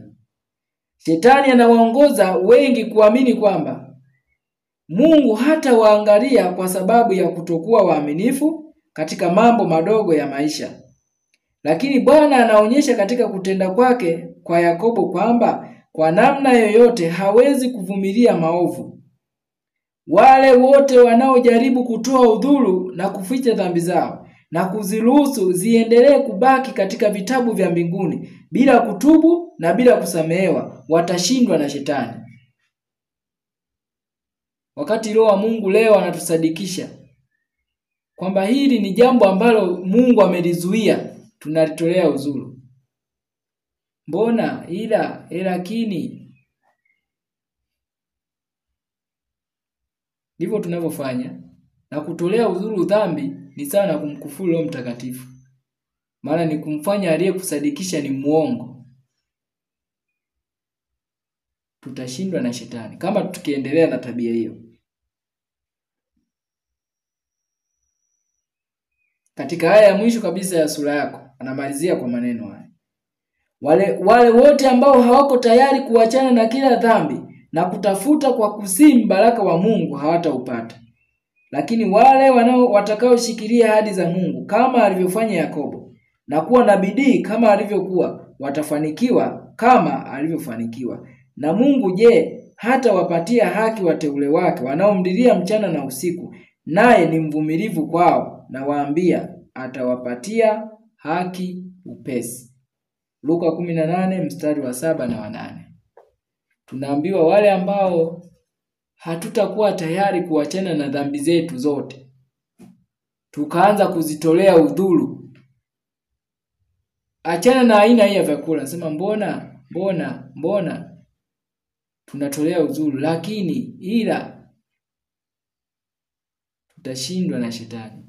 Shetani anawaongoza wengi kuamini kwamba Mungu hata waangalia kwa sababu ya kutokuwa waaminifu katika mambo madogo ya maisha. Lakini Bwana anaonyesha katika kutenda kwake kwa Yakobo kwamba kwa namna yoyote hawezi kuvumilia maovu. Wale wote wanaojaribu kutoa udhuru na kuficha dhambi zao na kuziruhusu ziendelee kubaki katika vitabu vya mbinguni bila kutubu na bila kusamehewa watashindwa na shetani. Wakati Roho wa Mungu leo anatusadikisha kwamba hili ni jambo ambalo Mungu amelizuia, tunalitolea uzuru. Mbona lakini ndivyo tunavyofanya, na kutolea uzuru dhambi ni sawa na kumkufuru Roho Mtakatifu. Maana ni kumfanya aliyekusadikisha ni muongo. Tutashindwa na shetani kama tukiendelea na tabia hiyo. Katika aya ya mwisho kabisa ya sura yako anamalizia kwa maneno haya: wale wote ambao hawako tayari kuachana na kila dhambi na kutafuta kwa kusii baraka wa Mungu hawataupata. Lakini wale watakaoshikilia ahadi za Mungu kama alivyofanya Yakobo na kuwa na bidii kama alivyokuwa, watafanikiwa kama alivyofanikiwa. Na Mungu hata wapatia haki wateule wake wanaomdilia mchana na usiku, naye ni mvumilivu kwao, na waambia atawapatia haki upesi. Luka 18 mstari wa 7 na 8. Tunaambiwa wale ambao hatutakuwa tayari kuachana na dhambi zetu zote, tukaanza kuzitolea udhuru. Achana na aina hii ya vyakula. Nasema mbona tunatolea udhuru, lakini tutashindwa na shetani.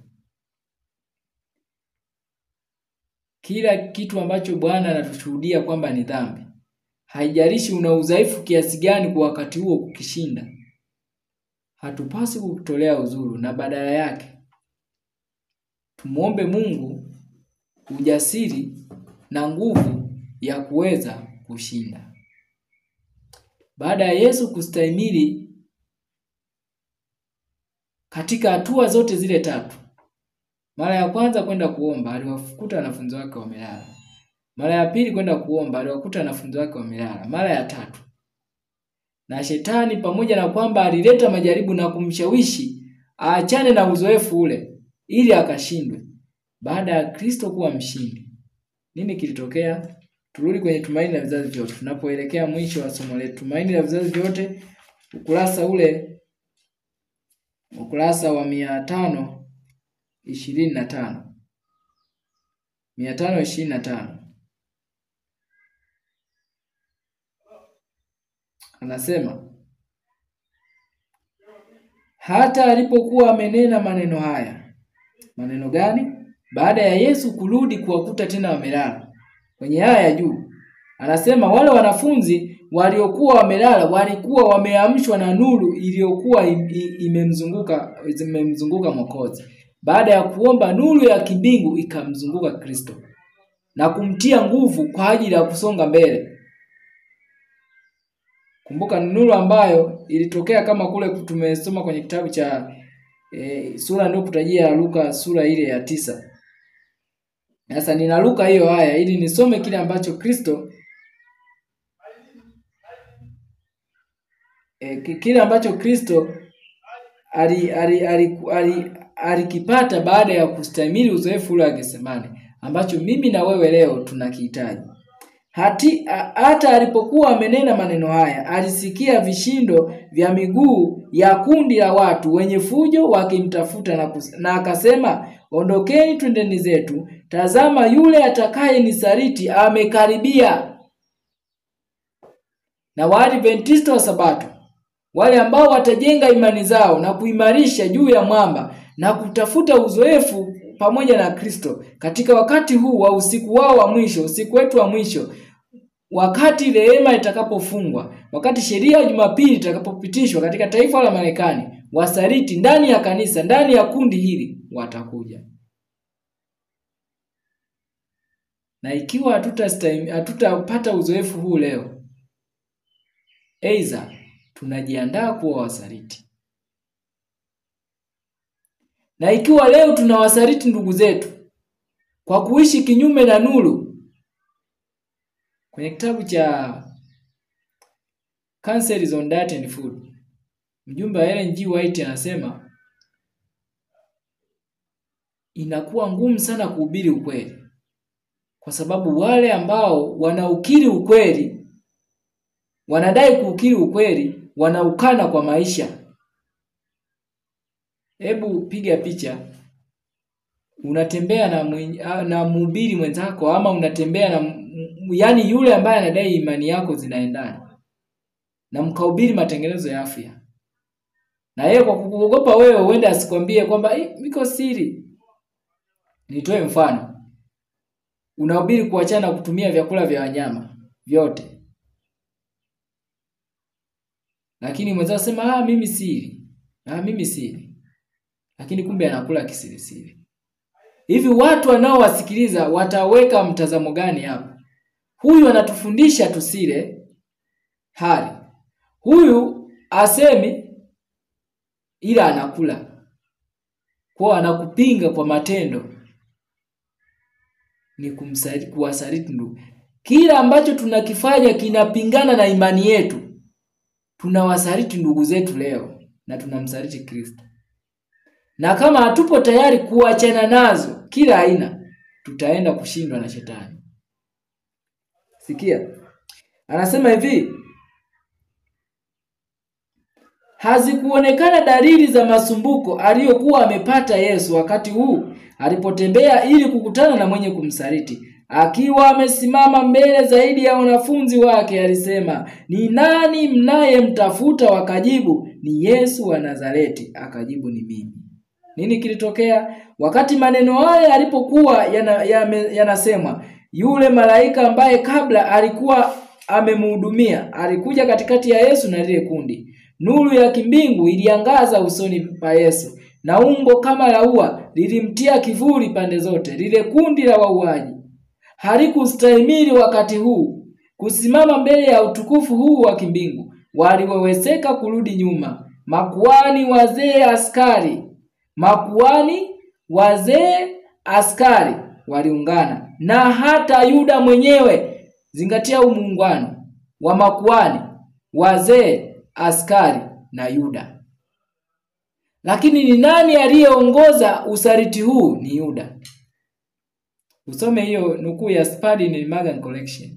Kila kitu ambacho Bwana anatushuhudia kwamba ni dhambi, haijalishi una udhaifu kiasi gani kwa wakati huo kukishinda, hatupasi kutolea udhuru, na badala yake tumuombe Mungu ujasiri na nguvu ya kuweza kushinda. Baada ya Yesu kustahimili katika hatua zote zile tatu, mara ya kwanza kwenda kuomba aliwakuta wanafunzi wake wamelala. Mara ya pili kwenda kuomba aliwakuta wanafunzi wake wamelala. Mara ya tatu, na shetani pamoja na kwamba alileta majaribu na kumshawishi aachane na uzoefu ule ili akashindwe, baada ya Kristo kuwa mshindi, nini kilitokea? Turudi kwenye Tumaini la Vizazi Vyote tunapoelekea mwisho wa somo letu. Tumaini la Vizazi Vyote, ukurasa wa 525. Anasema, hata alipokuwa amenena maneno haya, Maneno gani? Baada ya Yesu kurudi kuwakuta tena wamelala. Kwenye aya ya juu anasema wale wanafunzi waliokuwa wamelala walikuwa wameamshwa na nuru iliyokuwa imemzunguka Mwokozi. Baada ya kuomba, nuru ya kimbingu ikamzunguka Kristo na kumtia nguvu kwa ajili ya kusonga mbele. Kumbuka nuru ambayo ilitokea kama kule tumesoma kwenye kitabu cha sura ndio kutajia Luka sura ile ya 9. Sasa ninaruka hiyo haya ili nisome kile ambacho Kristo kile ambacho Kristo alikipata baada ya kustahimili uzoefu ule wa Getsemani, ambacho mimi na wewe leo tunakihitaji. Hata alipokuwa amenena maneno haya, alisikia vishindo vya miguu ya kundi la watu wenye fujo wakimtafuta na akasema, ondokeni twendeni zetu, tazama yule atakaye nisaliti amekaribia. Na Waadventista wa Sabato, wale ambao watajenga imani zao na kuimarisha juu ya mwamba na kutafuta uzoefu pamoja na Kristo katika wakati huu wa usiku wao wa mwisho, usiku wetu wa mwisho, wakati rehema itakapofungwa, wakati sheria ya Jumapili itakapopitishwa katika taifa la Marekani, wasaliti ndani ya kanisa, ndani ya kundi hili watakuja. Na ikiwa hatutapata uzoefu huu leo, aidha tunajiandaa kuwa wasaliti. Na ikiwa leo tunawasaliti ndugu zetu kwa kuishi kinyume na nuru, kwenye kitabu cha Counsels on Diet and Food, mjumbe wa Ellen G. White anasema inakuwa ngumu sana kuhubiri ukweli, kwa sababu wale ambao wanaukiri ukweli, wanadai kuukiri ukweli, wanaukana kwa maisha. Hebu piga picha, unatembea na mhubiri mwenzako, ama unatembea na yani yule ambaye anadai imani yako zinaendana, na mkahubiri matengenezo ya afya, na yeye kwa kukuogopa wewe uende asikwambie kwamba miko siri. Nitoe mfano, unahubiri kuachana kutumia vyakula vya wanyama vyote, lakini mwenzako sema mimi siri, lakini kumbe anakula kisirisiri. Hivi watu wanaowasikiliza wataweka mtazamo gani hapa? Huyu anatufundisha tusile hali, huyu asemi ila anakula, kwa anakupinga kwa matendo. Ni kuwasaliti ndugu. Kila ambacho tunakifanya kinapingana na imani yetu, tunawasaliti ndugu zetu leo na tunamsaliti Kristo. Na kama hatupo tayari kuachana nazo kila aina, tutaenda kushindwa na shetani. Sikia, anasema hivi, hazikuonekana dalili za masumbuko aliyokuwa amepata Yesu wakati huu alipotembea ili kukutana na mwenye kumsaliti. Akiwa amesimama mbele zaidi ya wanafunzi wake, alisema, ni nani mnayemtafuta? Wakajibu, ni Yesu wa Nazareti. Akajibu, ni mimi. Nini kilitokea? Wakati maneno haya alipokuwa yanasemwa, yule malaika ambaye kabla alikuwa amemhudumia alikuja katikati ya Yesu na lile kundi. Nuru ya kimbingu iliangaza usoni pa Yesu, na umbo kama la ua lilimtia kivuli pande zote. Lile kundi la wauaji halikustahimili wakati huu kusimama mbele ya utukufu huu wa kimbingu. Waliweweseka kurudi nyuma. Makuhani wazee askari waliungana, na hata Yuda mwenyewe. Zingatia umuungano wa makuhani, wazee, askari na Yuda. Lakini ni nani aliyeongoza usaliti huu? Ni Yuda. Usome hiyo nukuu ya Spalding in Magan Collection.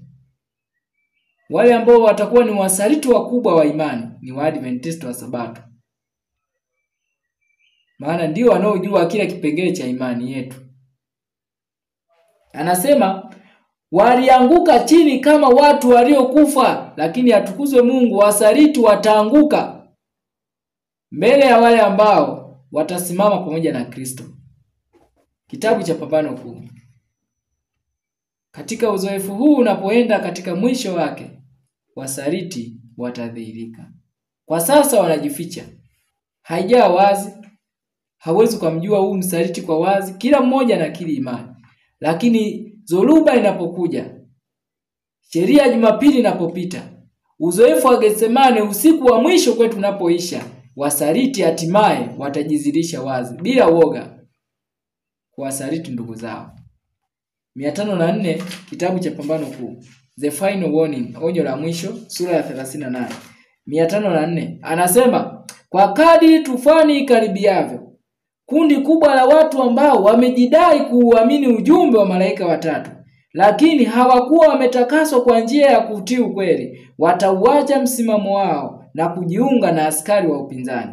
Wale ambao watakuwa ni wasaliti wakubwa wa imani ni Waadventista wa Sabato, maana ndio wanaojua kila kipengele cha imani yetu. Anasema walianguka chini kama watu waliokufa, lakini atukuzwe Mungu, wasaliti wataanguka mbele ya wale ambao watasimama pamoja na Kristo. Kitabu cha Pambano Kuu. Katika uzoefu huu unapoenda katika mwisho wake, wasaliti watadhihirika. Kwa sasa wanajificha. Haijaa wazi, hawezi kumjua huu msaliti kwa wazi, kila mmoja anakiri imani. Lakini dhoruba inapokuja, sheria ya Jumapili inapopita, uzoefu wa Getsemane, usiku wa mwisho kwetu unapoisha, wasaliti hatimaye watajizilisha wazi bila woga kuwasaliti ndugu zao. 504 kitabu cha Pambano Kuu, The Final Warning, onyo la mwisho, sura ya 38. 504 anasema, kwa kadri tufani ikaribiavyo, kundi kubwa la watu ambao wamejidai kuuamini ujumbe wa malaika watatu, lakini hawakuwa wametakaswa kwa njia ya kutii ukweli, watauacha msimamo wao na kujiunga na askari wa upinzani.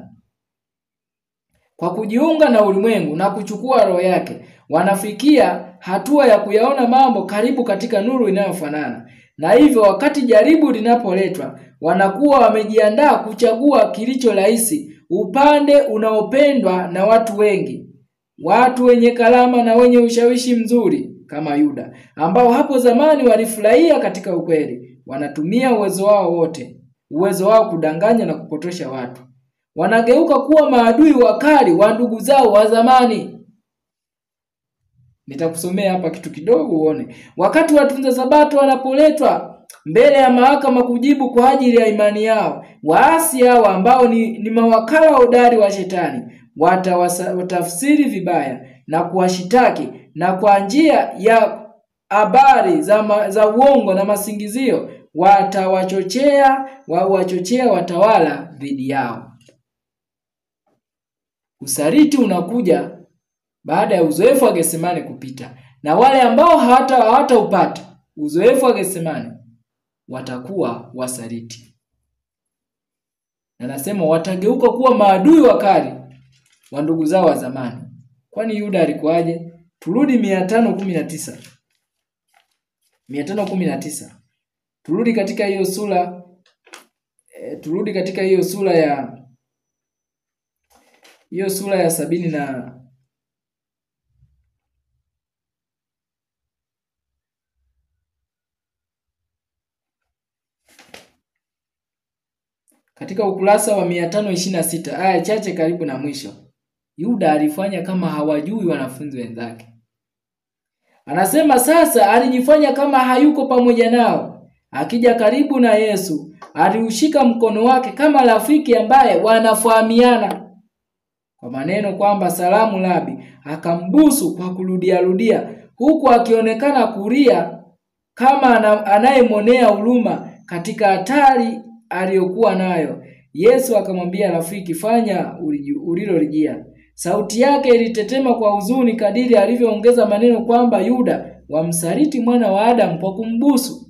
Kwa kujiunga na ulimwengu na kuchukua roho yake, wanafikia hatua ya kuyaona mambo karibu katika nuru inayofanana. Na hivyo wakati jaribu linapoletwa, wanakuwa wamejiandaa kuchagua kilicho rahisi, upande unaopendwa na watu wengi, watu wenye kalama na wenye ushawishi mzuri kama Yuda, ambao hapo zamani walifurahia katika ukweli. Wanatumia uwezo wao wote, uwezo wao kudanganya na kupotosha watu. Wanageuka kuwa maadui wakali wa ndugu zao wa zamani. Nitakusomea hapa kitu kidogo uone. Wakati watunza sabato wanapoletwa mbele ya mahakama kujibu kwa ajili ya imani yao, waasi hawa ambao ni mawakala hodari wa shetani watafsiri vibaya na kuwashitaki, na kwa njia ya habari za uongo na masingizio wachochea watawala dhidi yao. Usaliti unakuja baada ya uzoefu wa Getsemane kupita, na wale ambao hawataupata uzoefu wa Getsemane watakuwa wasaliti. Na nasema watageuka kuwa maadui wakali wa ndugu zao wa zamani. Kwani Yuda alikuwaje? Turudi 519. 519. Turudi katika hiyo sura ya 70 na katika ukurasa wa 526 aya chache karibu na mwisho. Yuda alifanya kama hawajui wanafunzi wenzake. Anasema sasa alijifanya kama hayuko pamoja nao. Akija karibu na Yesu, aliushika mkono wake kama rafiki ambaye wanafahamiana, kwa maneno kwamba salamu Rabi, akambusu kwa kurudia huku akionekana kulia kama anayemonea huruma katika hatari aliyokuwa nayo. Yesu akamwambia, rafiki, fanya ulilolijia. Sauti yake ilitetema kwa huzuni kadiri alivyoongeza maneno kwamba Yuda wamsaliti mwana wa Adamu kwa kumbusu.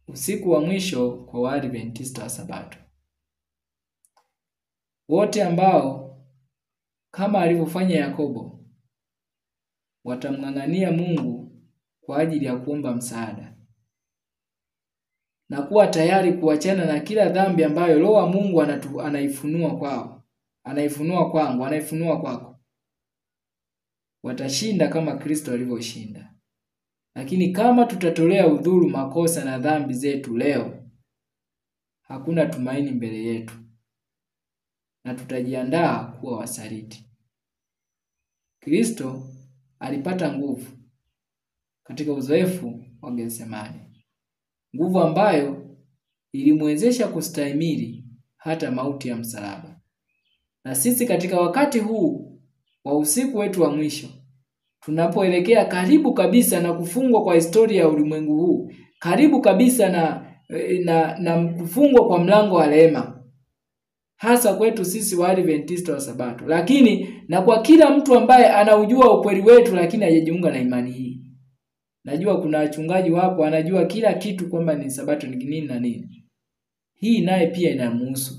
Usiku wa mwisho kwa Waadventista wa Sabato. Wote ambao kama alivyofanya Yakobo watamng'ang'ania Mungu kwa ajili ya kuomba msaada na kuwa tayari kuachana na kila dhambi ambayo Roho wa Mungu anaifunua kwangu, anaifunua kwako, watashinda kama Kristo alivyoshinda. Lakini kama tutatolea udhuru makosa na dhambi zetu leo, hakuna tumaini mbele yetu na tutajiandaa kuwa wasaliti. Kristo alipata nguvu katika uzoefu wa Getsemane, nguvu ambayo ilimwezesha kustahimili hata mauti ya msalaba. Na sisi katika wakati huu wa usiku wetu wa mwisho, tunapoelekea karibu kabisa na kufungwa kwa historia ya ulimwengu huu, karibu kabisa na kufungwa kwa mlango wa rehema, hasa kwetu sisi Waadventista wa Sabato, lakini na kwa kila mtu ambaye anaujua ukweli wetu lakini hajajiunga na imani hii. Najua kuna wachungaji wapo anajua kila kitu kwamba ni Sabato ni nini na nini. Hii naye pia inamhusu.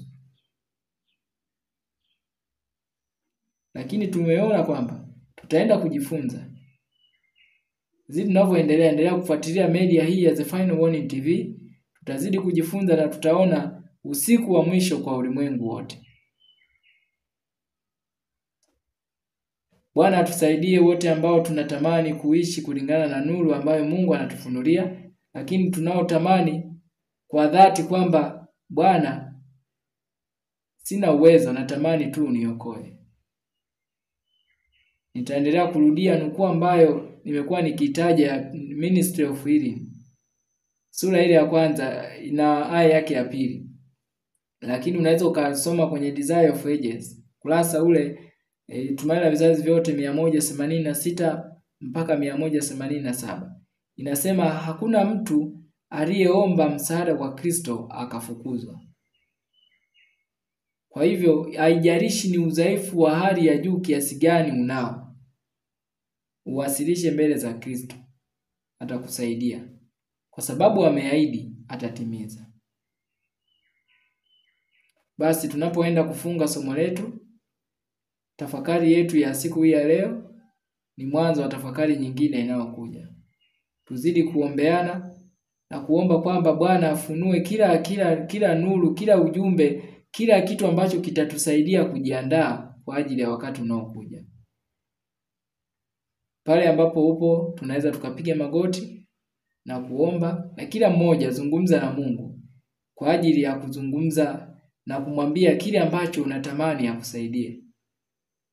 Lakini tumeona kwamba tutaenda kujifunza. Zidi tunavyoendelea kufuatilia media hii ya The Final Warning TV, tutazidi kujifunza na tutaona usiku wa mwisho kwa ulimwengu wote. Bwana atusaidie wote ambao tunatamani kuishi kulingana na nuru ambayo Mungu anatufunulia, lakini tunaotamani kwa dhati kwamba Bwana, sina uwezo, natamani tu uniokoe. Nitaendelea kurudia nukuu ambayo nimekuwa nikitaja Ministry of Healing. Sura ile ya kwanza ina aya yake ya pili. Lakini unaweza ukasoma kwenye Desire of Ages, kurasa ule Tumaini la Vizazi Vyote 186 mpaka 187. Inasema hakuna mtu aliyeomba msaada kwa Kristo akafukuzwa. Kwa hivyo haijalishi ni udhaifu wa hali ya juu kiasi gani unao, uwasilishe mbele za Kristo, atakusaidia. Kwa sababu ameahidi atatimiza. Basi tunapoenda kufunga somo letu, tafakari yetu ya siku hii ya leo ni mwanzo wa tafakari nyingine inayokuja. Tuzidi kuombeana na kuomba kwamba Bwana afunue kila nuru, kila ujumbe, kila kitu ambacho kitatusaidia kujiandaa kwa ajili ya wakati unaokuja. Pale ambapo upo tunaweza tukapiga magoti na kuomba, na kila mmoja zungumza na Mungu kwa ajili ya kuzungumza na kumwambia kile ambacho unatamani akusaidie.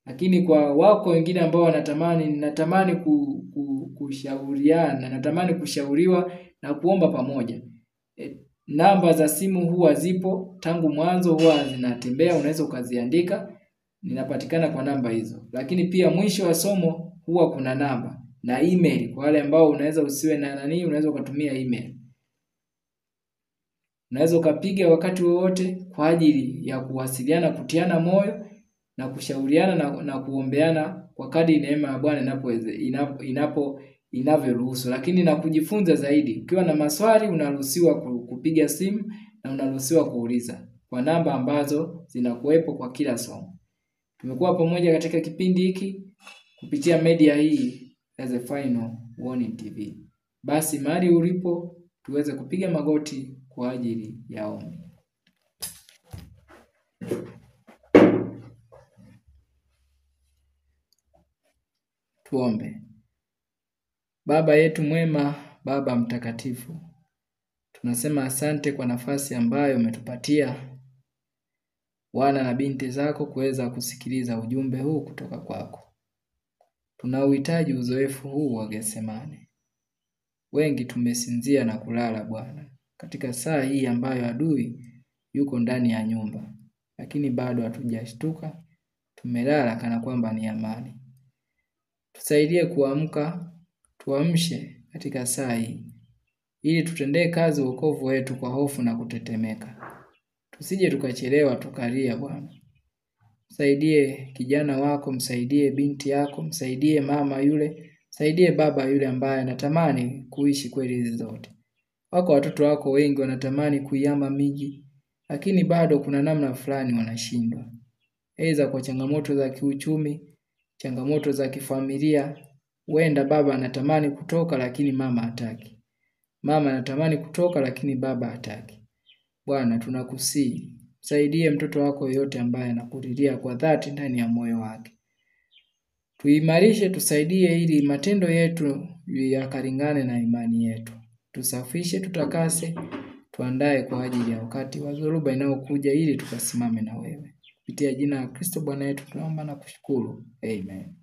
Lakini kwa wako wengine ambao natamani kushauriana, natamani kushauriwa na kuomba pamoja. Namba za simu huwa zipo tangu mwanzo, huwa zinatembea, unaweza ukaziandika, ninapatikana kwa namba hizo. Lakini pia mwisho wa somo huwa kuna namba na email kwa wale ambao unaweza usiwe na unaweza ukatumia email. Unaweza ukapiga wakati wowote kwa ajili ya kuwasiliana, kutiana moyo na kushauriana na kuombeana kwa kadri neema ya Bwana inavyoruhusu. Lakini na kujifunza zaidi, ukiwa na maswali unaruhusiwa kupiga simu na unaruhusiwa kuuliza kwa namba ambazo zinakuwepo kwa kila somo. Tumekuwa pamoja katika kipindi hiki kupitia media hii as a Final Warning TV. Basi mahali ulipo tuweze kupiga magoti kwa ajili ya ombi. Tuombe. Baba yetu mwema, Baba mtakatifu, tunasema asante kwa nafasi ambayo umetupatia wana na binti zako kuweza kusikiliza ujumbe huu kutoka kwako. Tunauhitaji uzoefu huu wa Getsemane. Wengi tumesinzia na kulala Bwana, katika saa hii ambayo adui yuko ndani ya nyumba, lakini bado hatujashtuka, tumelala kana kwamba ni amani. Tusaidie kuamka, tuamshe katika saa hii, ili tutendee kazi wokovu wetu kwa hofu na kutetemeka. Tusije tukachelewa tukalia Bwana. Msaidie kijana wako, msaidie binti yako, msaidie mama yule, msaidie baba yule ambaye anatamani kuishi kweli hizi zote. Wako watoto wako wengi wanatamani kuihama miji, lakini bado kuna namna fulani wanashindwa. Aidha kwa changamoto za kiuchumi, changamoto za kifamilia. Huenda baba anatamani kutoka lakini mama hataki. Mama anatamani kutoka lakini baba hataki. Bwana, tunakusihi, msaidie mtoto wako yote ambaye anakulilia kwa dhati ndani ya moyo wake. Tuimarishe, tusaidie ili matendo yetu yakalingane na imani yetu. Tusafishe, tutakase, tuandae kwa ajili ya wakati wa dhoruba inayokuja ili tukasimame na wewe. Kupitia jina la Kristo Bwana yetu tunaomba na kushukuru. Amen.